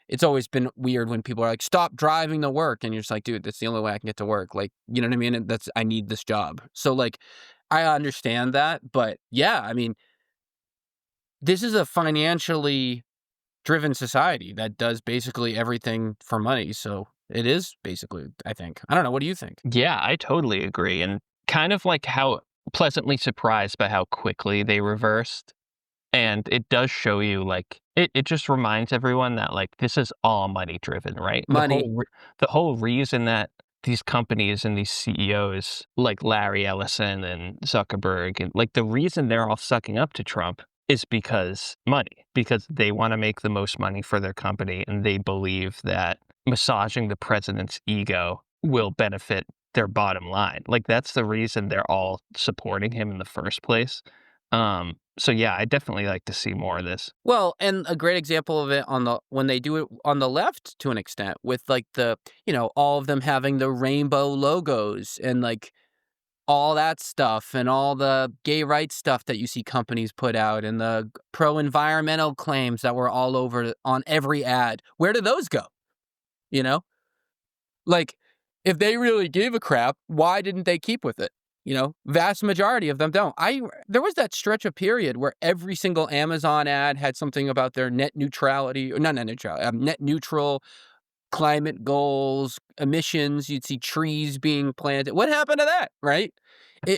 it's always been weird when people are like, stop driving to work. And you're just like, dude, that's the only way I can get to work. Like, you know what I mean? And I need this job. So like, I understand that. But yeah, I mean, this is a financially driven society that does basically everything for money. So it is basically, I think. I don't know. What do you think? Yeah, I totally agree. And kind of like how pleasantly surprised by how quickly they reversed. And it does show you, like, it just reminds everyone that, like, this is all money driven, right? Money. The whole reason that these companies and these CEOs, like Larry Ellison and Zuckerberg, and like the reason they're all sucking up to Trump is because they want to make the most money for their company. And they believe that massaging the president's ego will benefit their bottom line. Like, that's the reason they're all supporting him in the first place. So yeah, I definitely like to see more of this. Well, and a great example of it when they do it on the left to an extent with like the, all of them having the rainbow logos and like all that stuff and all the gay rights stuff that you see companies put out and the pro-environmental claims that were all over on every ad. Where do those go? Like if they really gave a crap, why didn't they keep with it? Vast majority of them don't. There was that stretch of period where every single Amazon ad had something about their net neutrality, or not net neutrality, net neutral climate goals, emissions, you'd see trees being planted. What happened to that, right?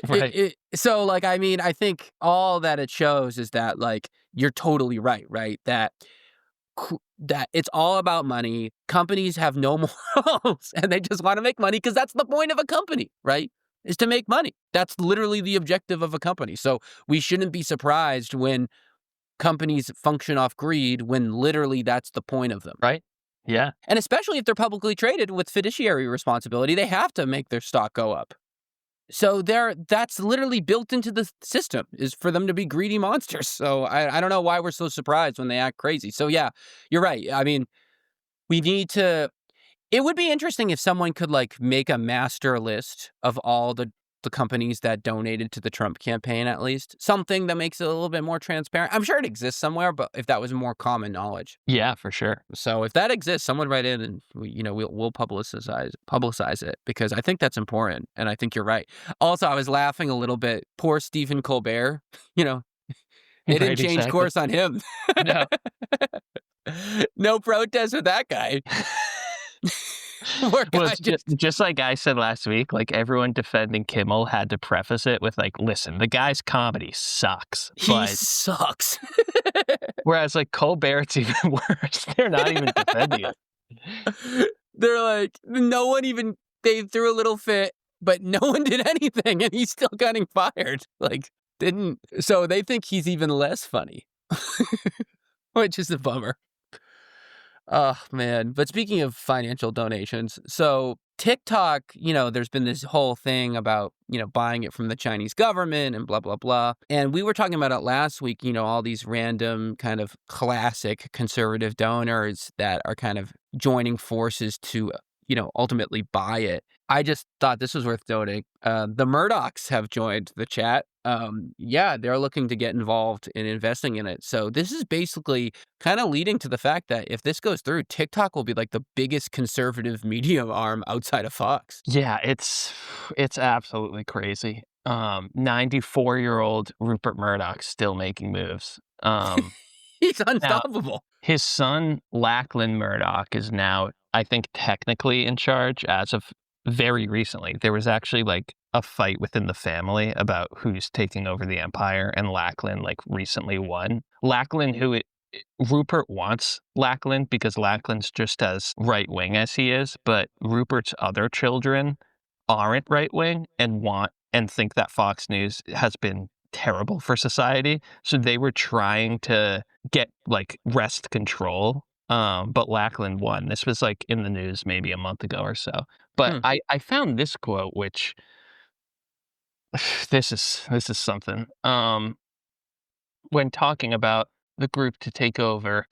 Right. So, like, I mean, I think all that it shows is that, like, you're totally right? That it's all about money. Companies have no morals, and they just wanna make money because that's the point of a company, right? Is to make money. That's literally the objective of a company. So, we shouldn't be surprised when companies function off greed when literally that's the point of them. Right. Yeah. And especially if they're publicly traded with fiduciary responsibility, they have to make their stock go up. So that's literally built into the system, is for them to be greedy monsters. So I don't know why we're so surprised when they act crazy. So yeah, you're right. I mean, we need to. It would be interesting if someone could like make a master list of all the companies that donated to the Trump campaign, at least something that makes it a little bit more transparent. I'm sure it exists somewhere, but if that was more common knowledge. Yeah, for sure. So if that exists, someone write in and we'll publicize it, because I think that's important, and I think you're right. Also, I was laughing a little bit. Poor Stephen Colbert. They didn't Right, change exactly. course on him. No. No protest with that guy. Poor guy Well, it's just like I said last week, like everyone defending Kimmel had to preface it with like, listen, the guy's comedy sucks. He But sucks. whereas like Colbert's even worse. They're not even defending it. They're like, they threw a little fit, but no one did anything, and he's still getting fired. So they think he's even less funny, which is a bummer. Oh, man. But speaking of financial donations, so TikTok, there's been this whole thing about, buying it from the Chinese government and blah, blah, blah. And we were talking about it last week, all these random kind of classic conservative donors that are kind of joining forces to, ultimately buy it. I just thought this was worth noting. The Murdochs have joined the chat. They're looking to get involved in investing in it. So this is basically kind of leading to the fact that if this goes through, TikTok will be like the biggest conservative media arm outside of Fox. Yeah, it's absolutely crazy. 94-year-old Rupert Murdoch still making moves. He's unstoppable. His son, Lachlan Murdoch, is now, I think, technically in charge as of very recently. There was actually like a fight within the family about who's taking over the empire, and Lachlan like recently won. Lachlan, Rupert wants Lachlan because Lachlan's just as right-wing as he is, but Rupert's other children aren't right-wing and think that Fox News has been terrible for society. So they were trying to get like wrest control. But Lachlan won. This was like in the news maybe a month ago or so. But I found this quote, which this is something. When talking about the group to take over,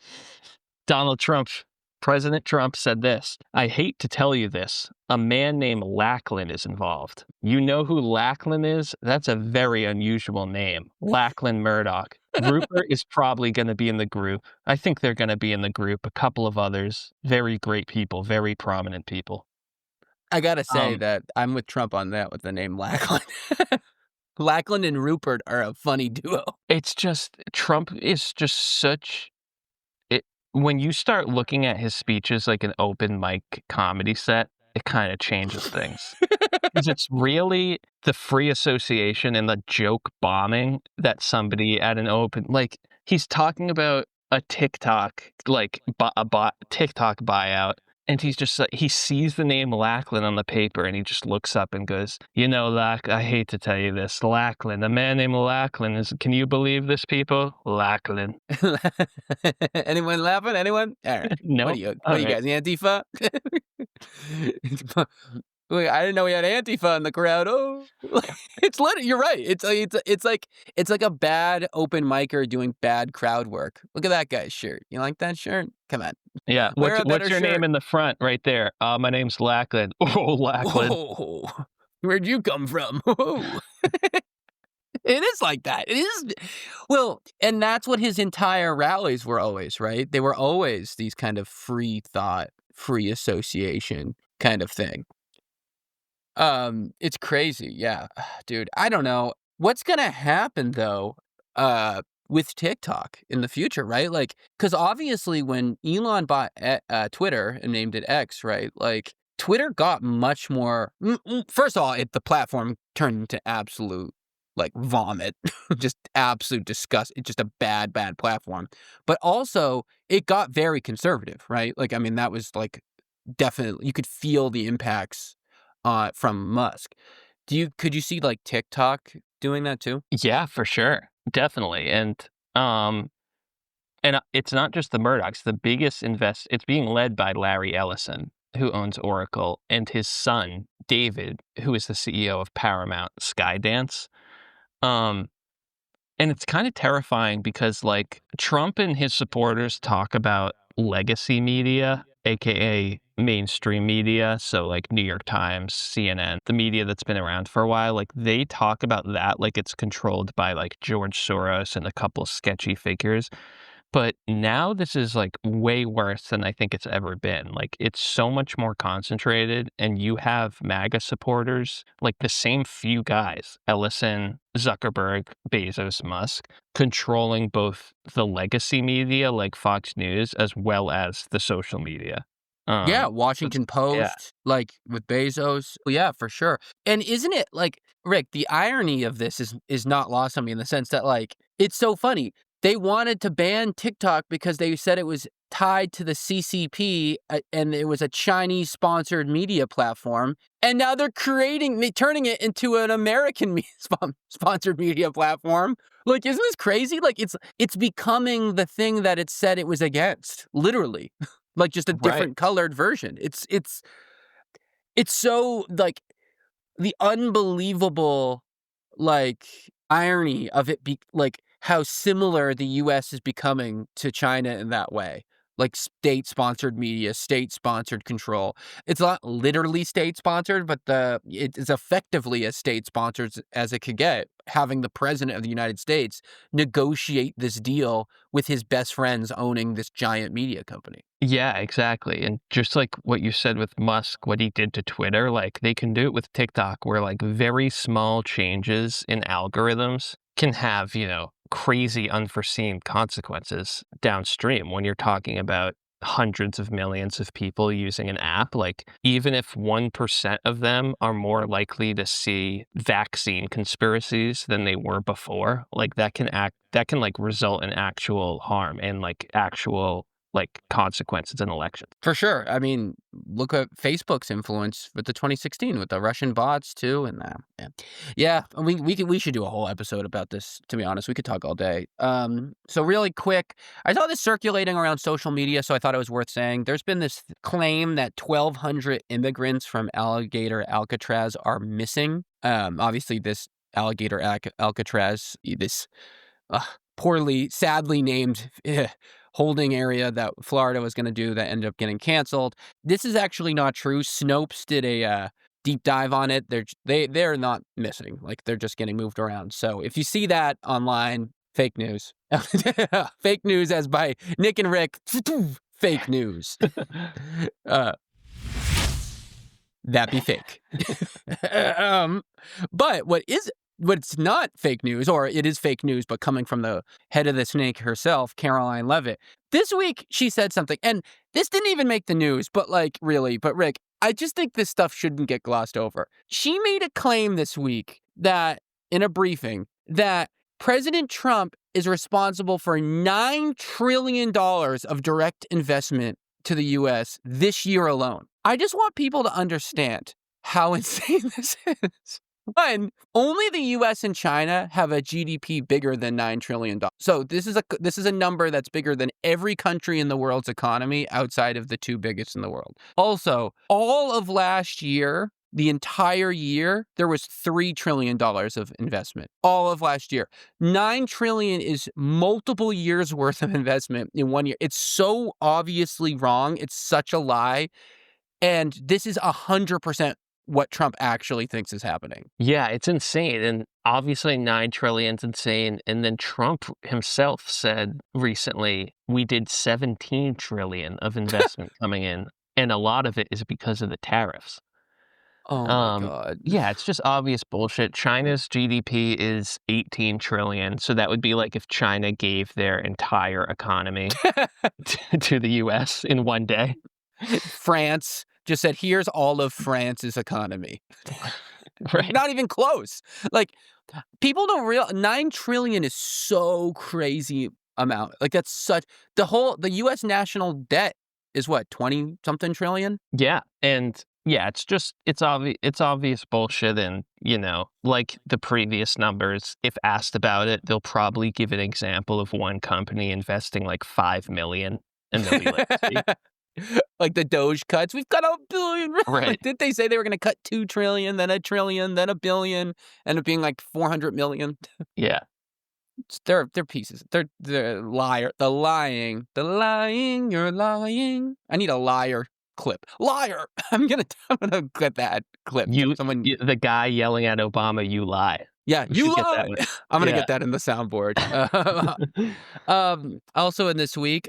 President Trump said this: "I hate to tell you this. A man named Lachlan is involved. You know who Lachlan is? That's a very unusual name. Lachlan Murdoch. Rupert is probably going to be in the group. I think they're going to be in the group. A couple of others. Very great people, very prominent people." I gotta say that I'm with Trump on that with the name Lachlan. Lachlan and Rupert are a funny duo. It's just, Trump is just such... When you start looking at his speeches like an open mic comedy set, it kind of changes things. Because it's really the free association and the joke bombing that somebody at an open... Like, he's talking about a TikTok, like, TikTok buyout. And he's just like, he sees the name Lachlan on the paper and he just looks up and goes, I hate to tell you this, Lachlan, a man named Lachlan is, can you believe this, people? Lachlan. Anyone laughing? Anyone? All right. No. What are you guys, Antifa? Wait, I didn't know we had Antifa in the crowd. Oh, it's literally, you're right. It's like a bad open micer doing bad crowd work. Look at that guy's shirt. You like that shirt? Come on. Yeah. Wear a What's better your shirt. name in the front right there? My name's Lachlan. Oh, Lachlan. Whoa. Where'd you come from? Whoa. It is like that. It is. Well, and that's what his entire rallies were always, right? They were always these kind of free thought, free association kind of thing. It's crazy. Yeah, dude. I don't know what's gonna happen though. with TikTok in the future, right? Like, because obviously when Elon bought Twitter and named it X, right? Like, Twitter got much more. First of all, the platform turned into absolute like vomit, just absolute disgust. It's just a bad platform. But also, it got very conservative, right? Like, I mean, that was like definitely you could feel the impacts from Musk. Could you see like TikTok doing that too? Yeah, for sure. Definitely. Um and it's not just the Murdochs. The biggest it's being led by Larry Ellison, who owns Oracle, and his son, David, who is the CEO of Paramount Skydance. Um and it's kind of terrifying because like Trump and his supporters talk about legacy media, aka mainstream media, so like New York Times, CNN, the media that's been around for a while, like they talk about that like it's controlled by like George Soros and a couple sketchy figures. But now this is like way worse than I think it's ever been. Like it's so much more concentrated, and you have MAGA supporters, like the same few guys, Ellison, Zuckerberg, Bezos, Musk, controlling both the legacy media like Fox News as well as the social media. Yeah, So Washington yeah. Post, like with Bezos. Well, yeah, for sure. And isn't it like Rick? The irony of this is not lost on me in the sense that like it's so funny. They wanted to ban TikTok because they said it was tied to the CCP and it was a Chinese sponsored media platform. And now they're turning it into an American sponsored media platform. Like, isn't this crazy? Like, it's becoming the thing that it said it was against, literally. Like just a Right. different colored version. It's so like the unbelievable like irony of it like how similar the US is becoming to China in that way. Like state-sponsored media, state-sponsored control. It's not literally state-sponsored, but it is effectively as state-sponsored as it could get, having the president of the United States negotiate this deal with his best friends owning this giant media company. Yeah, exactly. And just like what you said with Musk, what he did to Twitter, like they can do it with TikTok, where like very small changes in algorithms can have, crazy unforeseen consequences downstream when you're talking about hundreds of millions of people using an app. Like even if 1% of them are more likely to see vaccine conspiracies than they were before, like that can like result in actual harm and like actual like consequences in elections. For sure. I mean, look at Facebook's influence with the 2016 with the Russian bots too, and yeah. We should do a whole episode about this. To be honest, we could talk all day. So really quick, I saw this circulating around social media, so I thought it was worth saying. There's been this claim that 1,200 immigrants from Alligator Alcatraz are missing. Obviously, this Alligator Alcatraz, this sadly named holding area that Florida was going to do that ended up getting canceled. This is actually not true. Snopes did a deep dive on it. They're not missing. Like they're just getting moved around. So if you see that online, fake news. Fake news as by Nick and Rick. Fake news. That be fake. But what's not fake news, or it is fake news, but coming from the head of the snake herself, Caroline Leavitt, this week she said something, and this didn't even make the news, but like really, but Rick, I just think this stuff shouldn't get glossed over. She made a claim this week that, in a briefing, that President Trump is responsible for $9 trillion of direct investment to the U.S. this year alone. I just want people to understand how insane this is. One, only the U.S. and China have a GDP bigger than $9 trillion. So this is a number that's bigger than every country in the world's economy outside of the two biggest in the world. Also, all of last year, the entire year, there was $3 trillion of investment. All of last year. $9 trillion is multiple years worth of investment in 1 year. It's so obviously wrong. It's such a lie. And this is 100% what Trump actually thinks is happening. Yeah, it's insane. And obviously 9 trillion is insane. And then Trump himself said recently, we did 17 trillion of investment coming in. And a lot of it is because of the tariffs. Oh my God. Yeah, it's just obvious bullshit. China's GDP is 18 trillion, so that would be like if China gave their entire economy to the US in one day. France just said, here's all of France's economy. Right. Not even close. Like, people don't realize 9 trillion is so crazy amount. Like, that's such the US national debt is what, 20 something trillion? Yeah, and yeah, it's obvious bullshit, and like the previous numbers, if asked about it, they'll probably give an example of one company investing like 5 million, and they'll be like, "See?" Like the Doge cuts. We've got $1 billion. Right. Like, did they say they were going to cut 2 trillion, then 1 trillion, then 1 billion, end up being like 400 million? Yeah. They're pieces. They're liar. The lying. You're lying. I need a liar clip. Liar. I'm gonna get that clip. The guy yelling at Obama, "You lie." Yeah, We you should get lie. that one. I'm gonna Yeah. get that in the soundboard. Also in this week,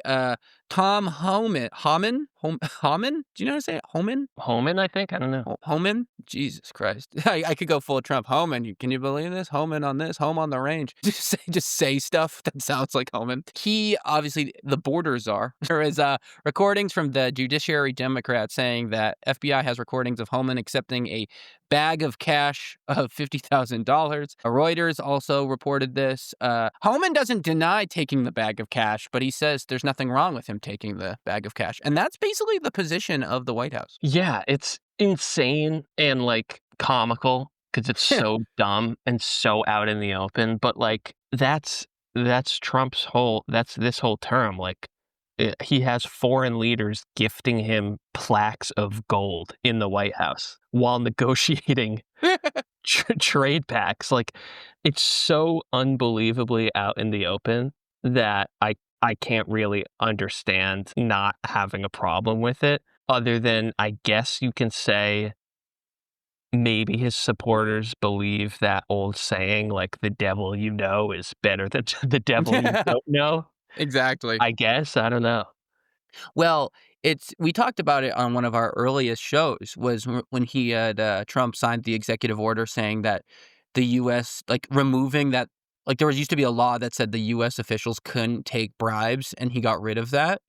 Tom Homan. Do you know how to say it? Homan? Homan, I think. I don't know. Homan? Jesus Christ. I could go full Trump. Homan. Can you believe this? Homan on this, home on the range. Just say stuff that sounds like Homan. He, obviously, the border czar. There is recordings from the Judiciary Democrat saying that FBI has recordings of Homan accepting a bag of cash of $50,000. Reuters also reported this. Homan doesn't deny taking the bag of cash, but he says there's nothing wrong with him taking the bag of cash. And that's basically the position of the White House. Yeah, it's insane and like comical because it's so dumb and so out in the open. But like that's Trump's this whole term. Like he has foreign leaders gifting him plaques of gold in the White House while negotiating trade pacts. Like, it's so unbelievably out in the open that I can't really understand not having a problem with it, other than I guess you can say maybe his supporters believe that old saying, like, the devil you know is better than the devil you don't know. Exactly. I guess. I don't know. Well, we talked about it on one of our earliest shows, was when he had Trump signed the executive order saying that the U.S. like removing that, like there used to be a law that said the U.S. officials couldn't take bribes, and he got rid of that.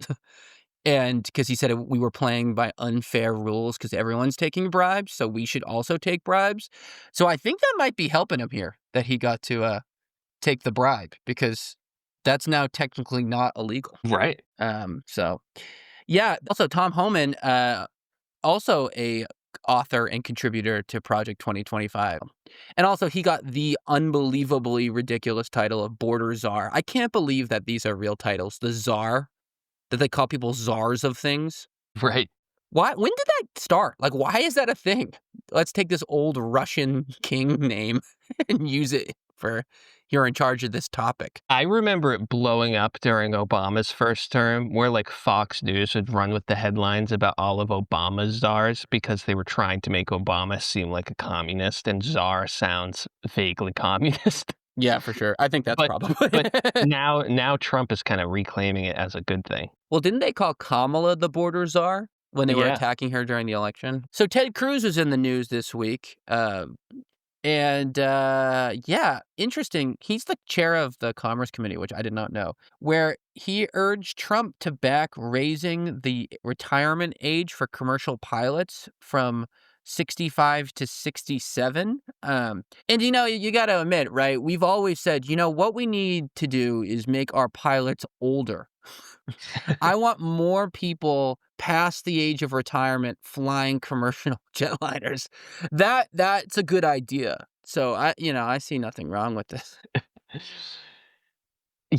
And because he said we were playing by unfair rules because everyone's taking bribes, so we should also take bribes. So I think that might be helping him here, that he got to take the bribe, because that's now technically not illegal. Right. So, yeah. Also, Tom Homan, also a author and contributor to Project 2025. And also, he got the unbelievably ridiculous title of Border Czar. I can't believe that these are real titles. The Czar, that they call people czars of things. Right. Why? When did that start? Like, why is that a thing? Let's take this old Russian king name and use it for you're in charge of this topic. I remember it blowing up during Obama's first term, where like Fox News would run with the headlines about all of Obama's czars because they were trying to make Obama seem like a communist, and czar sounds vaguely communist. Yeah, for sure. I think that's probably. But now Trump is kind of reclaiming it as a good thing. Well, didn't they call Kamala the border czar when they were attacking her during the election? So Ted Cruz was in the news this week. Yeah, interesting. He's the chair of the Commerce Committee, which I did not know, where he urged Trump to back raising the retirement age for commercial pilots from 65 to 67. And, you got to admit, right? We've always said, what we need to do is make our pilots older. I want more people past the age of retirement flying commercial jetliners. That's a good idea. So I see nothing wrong with this.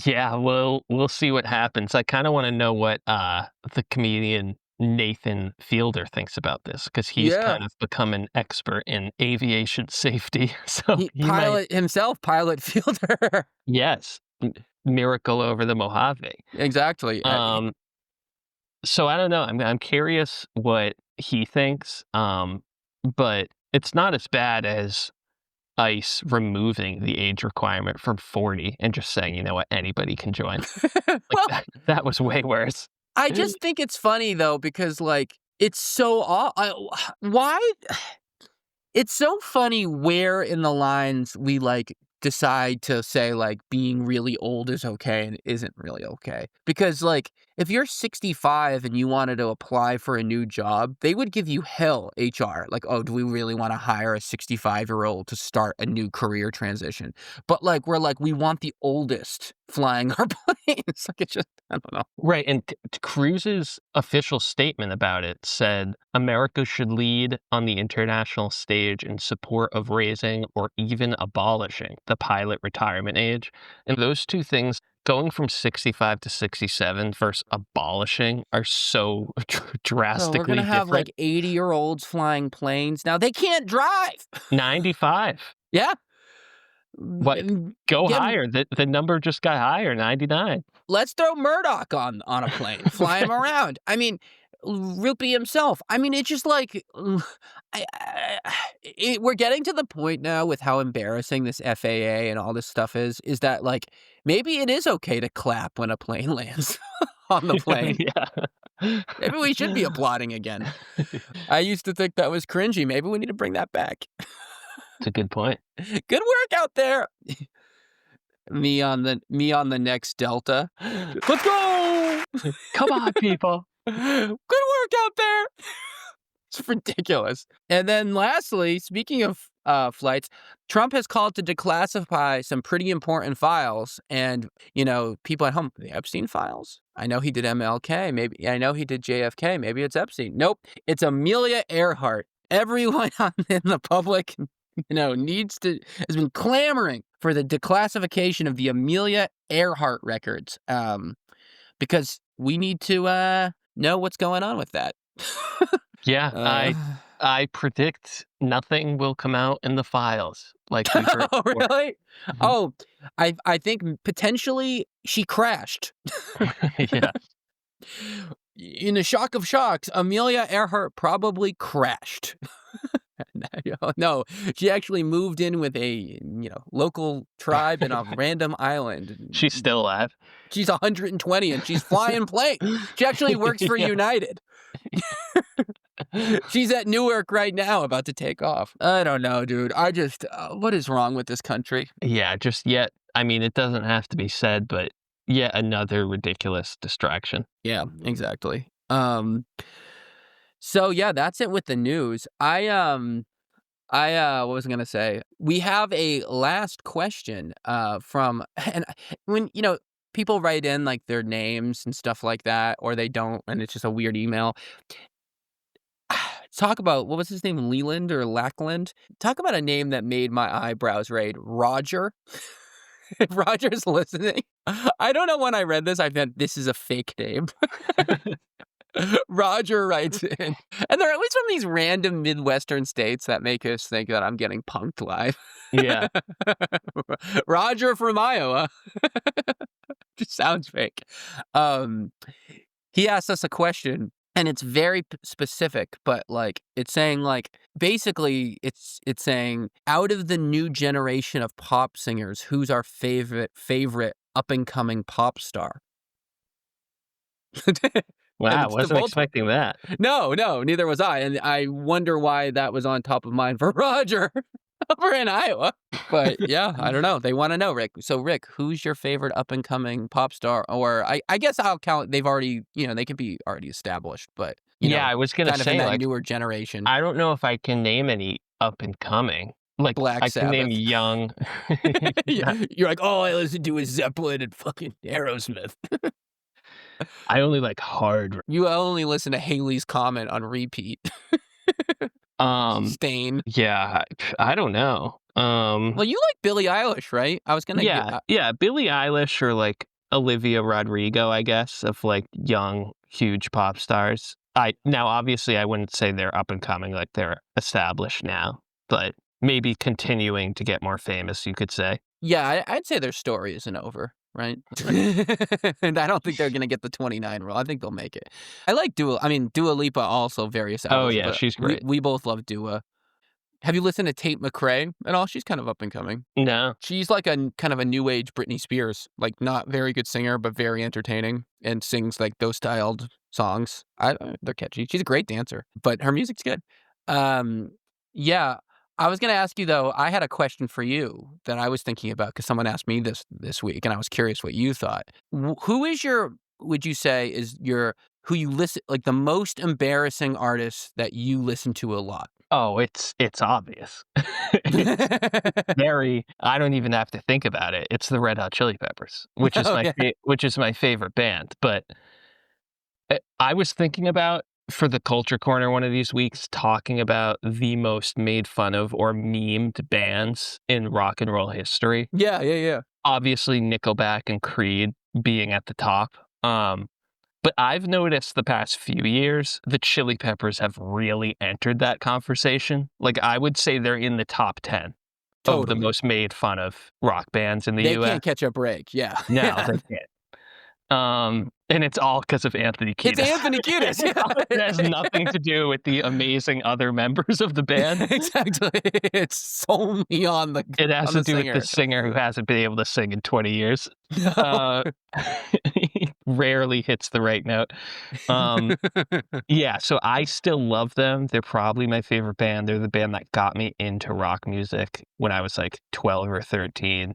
Yeah, well, we'll see what happens. I kind of want to know what the comedian Nathan Fielder thinks about this, because he's kind of become an expert in aviation safety. So Pilot Fielder. Yes. Miracle over the Mojave. Exactly. So I don't know. I'm curious what he thinks. But it's not as bad as ICE removing the age requirement from 40 and just saying, you know what, anybody can join. That was way worse. I just think it's funny though, because like it's so why It's so funny where in the lines we, like, decide to say, like, being really old is okay and isn't really okay. Because, like, if you're 65 and you wanted to apply for a new job, they would give you hell, HR. Like, "Oh, do we really wanna hire a 65-year-old to start a new career transition?" But, like, we're like, "We want the oldest flying our planes." Like, it's just I don't know. Right, and Cruz's official statement about it said, America should lead on the international stage in support of raising or even abolishing the pilot retirement age. And those two things, going from 65 to 67 versus abolishing, are so So drastically we're gonna have, different. like, 80-year-olds flying planes. Now, they can't drive. 95. Yeah. What? Go higher. The number just got higher, 99. Let's throw Murdoch on a plane, fly him around. I mean, Rupee himself. I mean, it's just like, we're getting to the point now with how embarrassing this FAA and all this stuff is that, like, maybe it is okay to clap when a plane lands on the plane. Yeah. Maybe we should be applauding again. I used to think that was cringy. Maybe we need to bring that back. It's a good point. Good work out there. Me on the next Delta. Let's go! Come on, people. Good work out there. It's ridiculous. And then lastly, speaking of flights, Trump has called to declassify some pretty important files. And, you know, people at home, the Epstein files? I know he did MLK. Maybe I know he did JFK. Maybe it's Epstein. Nope. It's Amelia Earhart. Everyone in the public, you know, has been clamoring for the declassification of the Amelia Earhart records, because we need to know what's going on with that. Yeah, I predict nothing will come out in the files. Like we heard Oh, before. really? Oh, I think potentially she crashed. Yeah. In a shock of shocks, Amelia Earhart probably crashed. No, she actually moved in with a, you know, local tribe in a random island. She's still alive. She's 120 and she's flying planes. She actually works for Yeah. United. She's at Newark right now, about to take off. I don't know, dude. I just, what is wrong with this country? Yeah, just yet. I mean, it doesn't have to be said, but yet another ridiculous distraction. Yeah, exactly. So yeah, that's it with the news. What was I gonna say? We have a last question from, and when, you know, people write in like their names and stuff like that, or they don't, and it's just a weird email. Talk about, what was his name? Leland or Lackland? Talk about a name that made my eyebrows raise. Roger. If Roger's listening, I don't know when I read this, I thought this is a fake name. Roger writes in. And they're always from these random Midwestern states that make us think that I'm getting punked live. Yeah. Roger from Iowa. Just sounds fake. He asked us a question, and it's very specific, but like it's saying, like, basically it's saying, out of the new generation of pop singers, who's our favorite up and coming pop star? Wow, wasn't expecting that. No, neither was I. And I wonder why that was on top of mind for Roger over in Iowa. But yeah, I don't know. They want to know, Rick. So, Rick, who's your favorite up and coming pop star? Or I guess I'll count, they've already, you know, they could be already established, but you know, I was going to kind of in say, that like, newer generation. I don't know if I can name any up and coming. Like, Black I can name Sabbath. young. You're like, all I listen to is Zeppelin and fucking Aerosmith. I only like hard. You only listen to Haley's Comment on repeat. Stain. Yeah, I don't know. Well, you like Billie Eilish, right? I was gonna. Yeah, Billie Eilish or like Olivia Rodrigo, I guess, of like young, huge pop stars. Now, obviously, I wouldn't say they're up and coming, like they're established now, but maybe continuing to get more famous, you could say. Yeah, I'd say their story isn't over, right? And I don't think they're gonna get the 29 rule. I think they'll make it. I like Dua. I mean, Dua Lipa also very established. Oh yeah, but she's great. We both love Dua. Have you listened to Tate McRae at all? She's kind of up and coming. No. She's like a kind of a new age Britney Spears, like not very good singer, but very entertaining and sings like those styled songs. They're catchy. She's a great dancer, but her music's good. Yeah, I was going to ask you, though, I had a question for you that I was thinking about because someone asked me this week, and I was curious what you thought. Who is would you say, who you listen, like the most embarrassing artist that you listen to a lot? Oh, it's obvious. It's very. I don't even have to think about it. It's the Red Hot Chili Peppers, which is which is my favorite band. But I was thinking about, for the Culture Corner one of these weeks, talking about the most made fun of or memed bands in rock and roll history. Yeah. Obviously, Nickelback and Creed being at the top. But I've noticed the past few years, the Chili Peppers have really entered that conversation. Like, I would say they're in the top 10 of the most made fun of rock bands in the They U.S. can't catch a break, yeah. No, they can't. And it's all because of Anthony Kiedis. It's Anthony Kiedis. It has nothing to do with the amazing other members of the band. Exactly. It's solely on the It has to do singer. with the singer who hasn't been able to sing in 20 years. No. He rarely hits the right note. Yeah, so I still love them. They're probably my favorite band. They're the band that got me into rock music when I was like 12 or 13.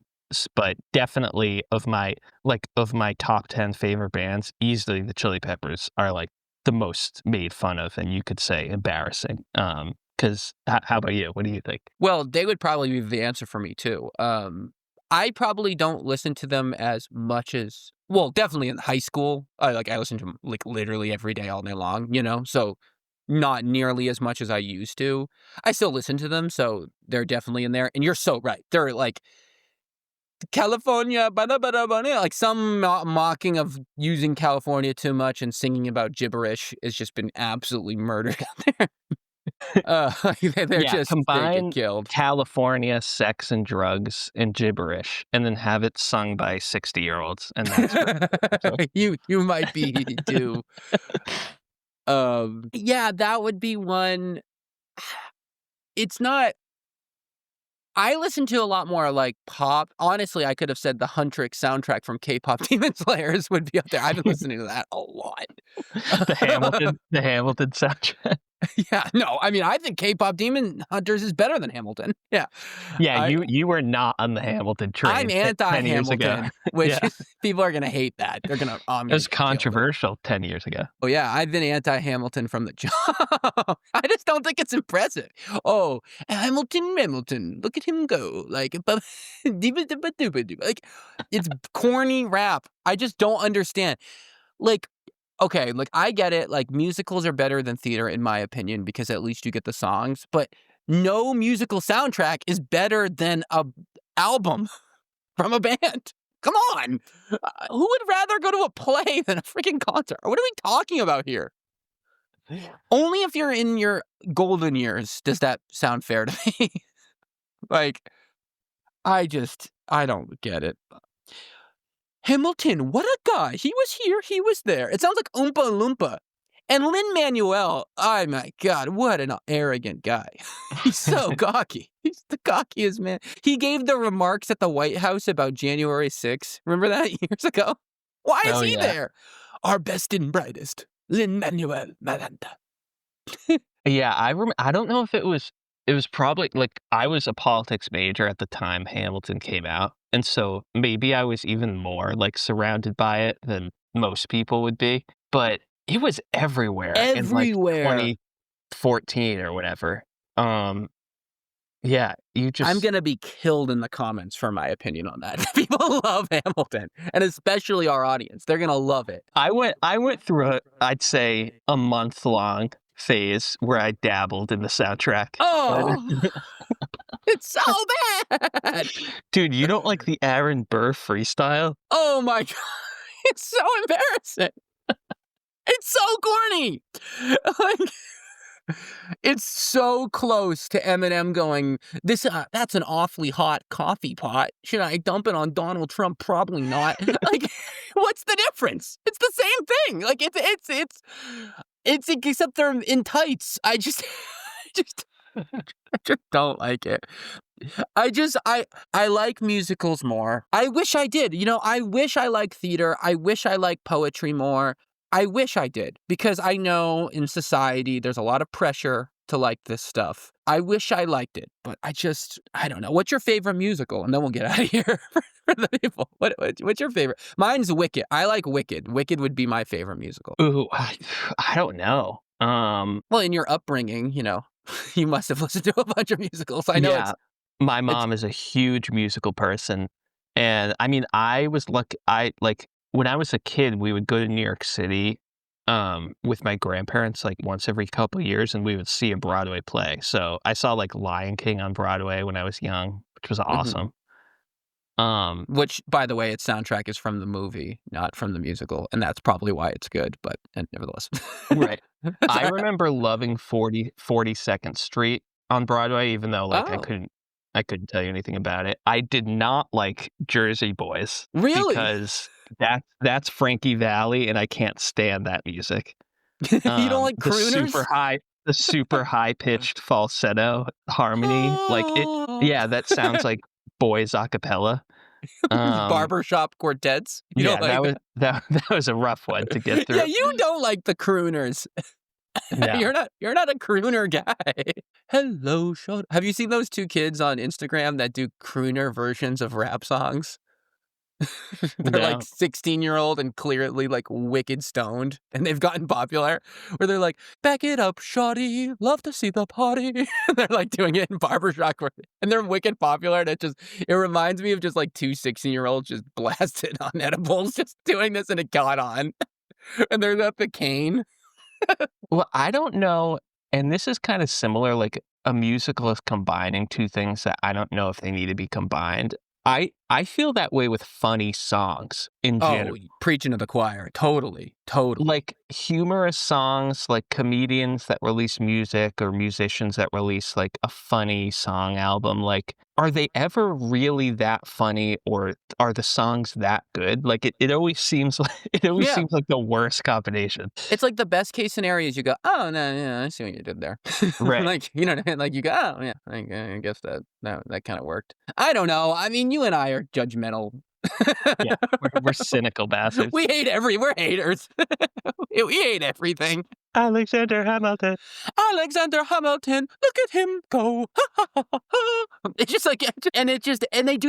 But definitely of my top 10 favorite bands, easily the Chili Peppers are like the most made fun of, and you could say embarrassing. Because how about you? What do you think? Well, they would probably be the answer for me too. I probably don't listen to them as much as, well, definitely in high school. I listen to them like literally every day, all day long. So not nearly as much as I used to. I still listen to them, so they're definitely in there. And you're so right. They're like California, like some mocking of using California too much and singing about gibberish has just been absolutely murdered out there. They're just combine they get killed. California, sex and drugs, and gibberish, and then have it sung by 60-year-olds, and that's you might be too. Yeah, that would be one. It's not. I listen to a lot more like pop. Honestly, I could have said the Huntrix soundtrack from K-pop Demon Slayers would be up there. I've been listening to that a lot. the Hamilton soundtrack. Yeah, no, I mean, I think K-pop Demon Hunters is better than Hamilton. Yeah. You were not on the Hamilton train. I'm anti-Hamilton, which people are going to hate that. They're going to... It was controversial 10 years ago. Oh, yeah, I've been anti-Hamilton from the jump. I just don't think it's impressive. Oh, Hamilton, look at him go. Like, it's corny rap. I just don't understand. Like, okay, like I get it, like musicals are better than theater in my opinion because at least you get the songs, but no musical soundtrack is better than a album from a band. Come on. Who would rather go to a play than a freaking concert? What are we talking about here? Only if you're in your golden years does that sound fair to me. Like, I don't get it. Hamilton, what a guy. He was here, he was there. It sounds like Oompa Loompa. And Lin-Manuel, oh my God, what an arrogant guy. He's so cocky. He's the cockiest man. He gave the remarks at the White House about January 6th. Remember that years ago? Why is he there? Our best and brightest, Lin-Manuel Miranda. Yeah, I don't know if it was probably, like, I was a politics major at the time Hamilton came out. And so maybe I was even more like surrounded by it than most people would be. But it was everywhere. Everywhere. In like 2014 or whatever. Yeah, I'm going to be killed in the comments for my opinion on that. People love Hamilton, and especially our audience. They're going to love it. I went through I'd say a month-long phase where I dabbled in the soundtrack. Oh, it's so bad. Dude, you don't like the Aaron Burr freestyle? Oh my God. It's so embarrassing. It's so corny. Like, it's so close to Eminem going, that's an awfully hot coffee pot. Should I dump it on Donald Trump? Probably not. Like, what's the difference? It's the same thing. Like, it's except they're in tights. I just don't like it. I like musicals more. I wish I did. I wish I liked theater. I wish I liked poetry more. I wish I did, because I know in society there's a lot of pressure to like this stuff. I wish I liked it, but I don't know. What's your favorite musical? And then we'll get out of here for the people. What's your favorite? Mine's Wicked. I like Wicked. Wicked would be my favorite musical. Ooh, I don't know. Well, in your upbringing, you must have listened to a bunch of musicals. I know my mom is a huge musical person. And I mean, I was lucky. When I was a kid, we would go to New York City with my grandparents like once every couple of years, and we would see a Broadway play. So I saw like Lion King on Broadway when I was young, which was awesome. Which, by the way, its soundtrack is from the movie, not from the musical, and that's probably why it's good, but nevertheless. Right. I remember loving 42nd Street on Broadway, even though I couldn't tell you anything about it. I did not like Jersey Boys. Really? Because that's Frankie Valli, and I can't stand that music. You don't like crooners? The super high pitched falsetto harmony, that sounds like boys a cappella. Barbershop quartets. That was a rough one to get through. Yeah, you don't like the crooners. No. You're not a crooner guy. Hello, have you seen those two kids on Instagram that do crooner versions of rap songs? They're like 16-year-old and clearly like wicked stoned, and they've gotten popular where they're like, back it up, shawty, love to see the party. They're like doing it in barbershop, and they're wicked popular, and it reminds me of just like two 16-year-olds just blasted on edibles, just doing this, and it got on. And they're at the cane. Well, I don't know, and this is kind of similar, like a musical is combining two things that I don't know if they need to be combined. I feel that way with funny songs in general. Oh, preaching to the choir. Totally. Like humorous songs, like comedians that release music or musicians that release like a funny song album. Like, are they ever really that funny, or are the songs that good? Like it always seems like seems like the worst combination. It's like the best case scenario is you go, oh no, yeah, I see what you did there. Right. Like, you know what I mean? Like you go, oh yeah, I guess that kind of worked. I don't know. I mean, you and I are judgmental. Yeah, we're cynical bastards. We're haters. We hate everything. Alexander Hamilton, look at him go. It's just like, and they do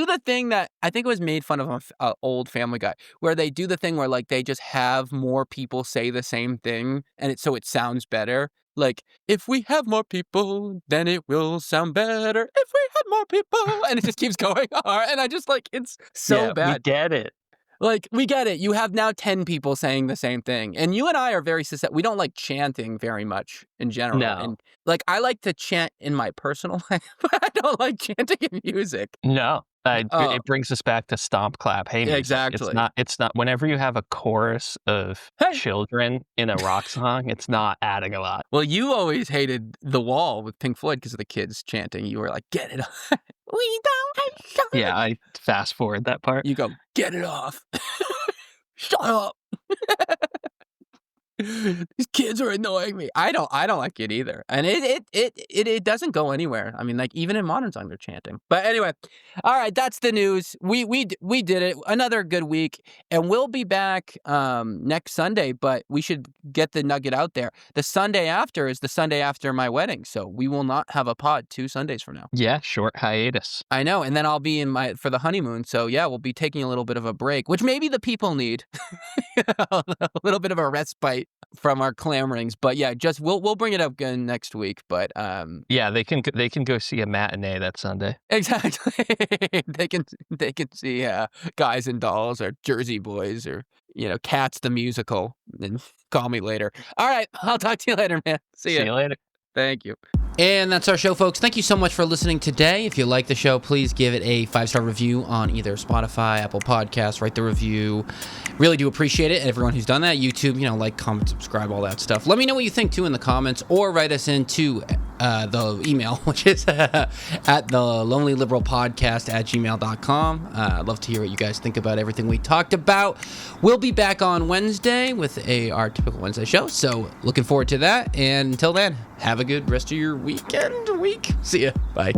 the thing that I think was made fun of an old Family Guy, where they do the thing where like they just have more people say the same thing, and so it sounds better. Like, if we have more people, then it will sound better. If we had more people, and it just keeps going on, and I just like, it's so bad. We get it. Like, we get it. You have now 10 people saying the same thing. And you and I are very we don't like chanting very much in general. No. And like, I like to chant in my personal life, but I don't like chanting in music. No. It brings us back to stomp clap. Hey, music. Exactly. It's not whenever you have a chorus of children in a rock song, it's not adding a lot. Well, you always hated The Wall with Pink Floyd because of the kids chanting. You were like, get it off. We don't. Yeah, I fast forward that part. You go, get it off. Shut up. These kids are annoying me. I don't like it either. And it doesn't go anywhere. I mean, like, even in modern songs they're chanting. But anyway, all right, that's the news. We did it. Another good week. And we'll be back next Sunday, but we should get the nugget out there. The Sunday after is the Sunday after my wedding. So we will not have a pod 2 Sundays from now. Yeah, short hiatus. I know. And then I'll be for the honeymoon. So yeah, we'll be taking a little bit of a break, which maybe the people need. A little bit of a respite from our clamorings, but yeah, just we'll bring it up again next week. But yeah, they can go see a matinee that Sunday. Exactly. they can see Guys and Dolls or Jersey Boys or Cats the musical, and call me later. All right, I'll talk to you later, man. See you later. Thank you. And that's our show, folks. Thank you so much for listening today. If you like the show, please give it a 5-star review on either Spotify, Apple Podcasts. Write the review. Really do appreciate it. Everyone who's done that, YouTube, like, comment, subscribe, all that stuff. Let me know what you think, too, in the comments, or write us into the email, which is at thelonelyliberalpodcast@gmail.com. I'd love to hear what you guys think about everything we talked about. We'll be back on Wednesday with our typical Wednesday show, so looking forward to that. And until then, have a good rest of your week. See ya. Bye.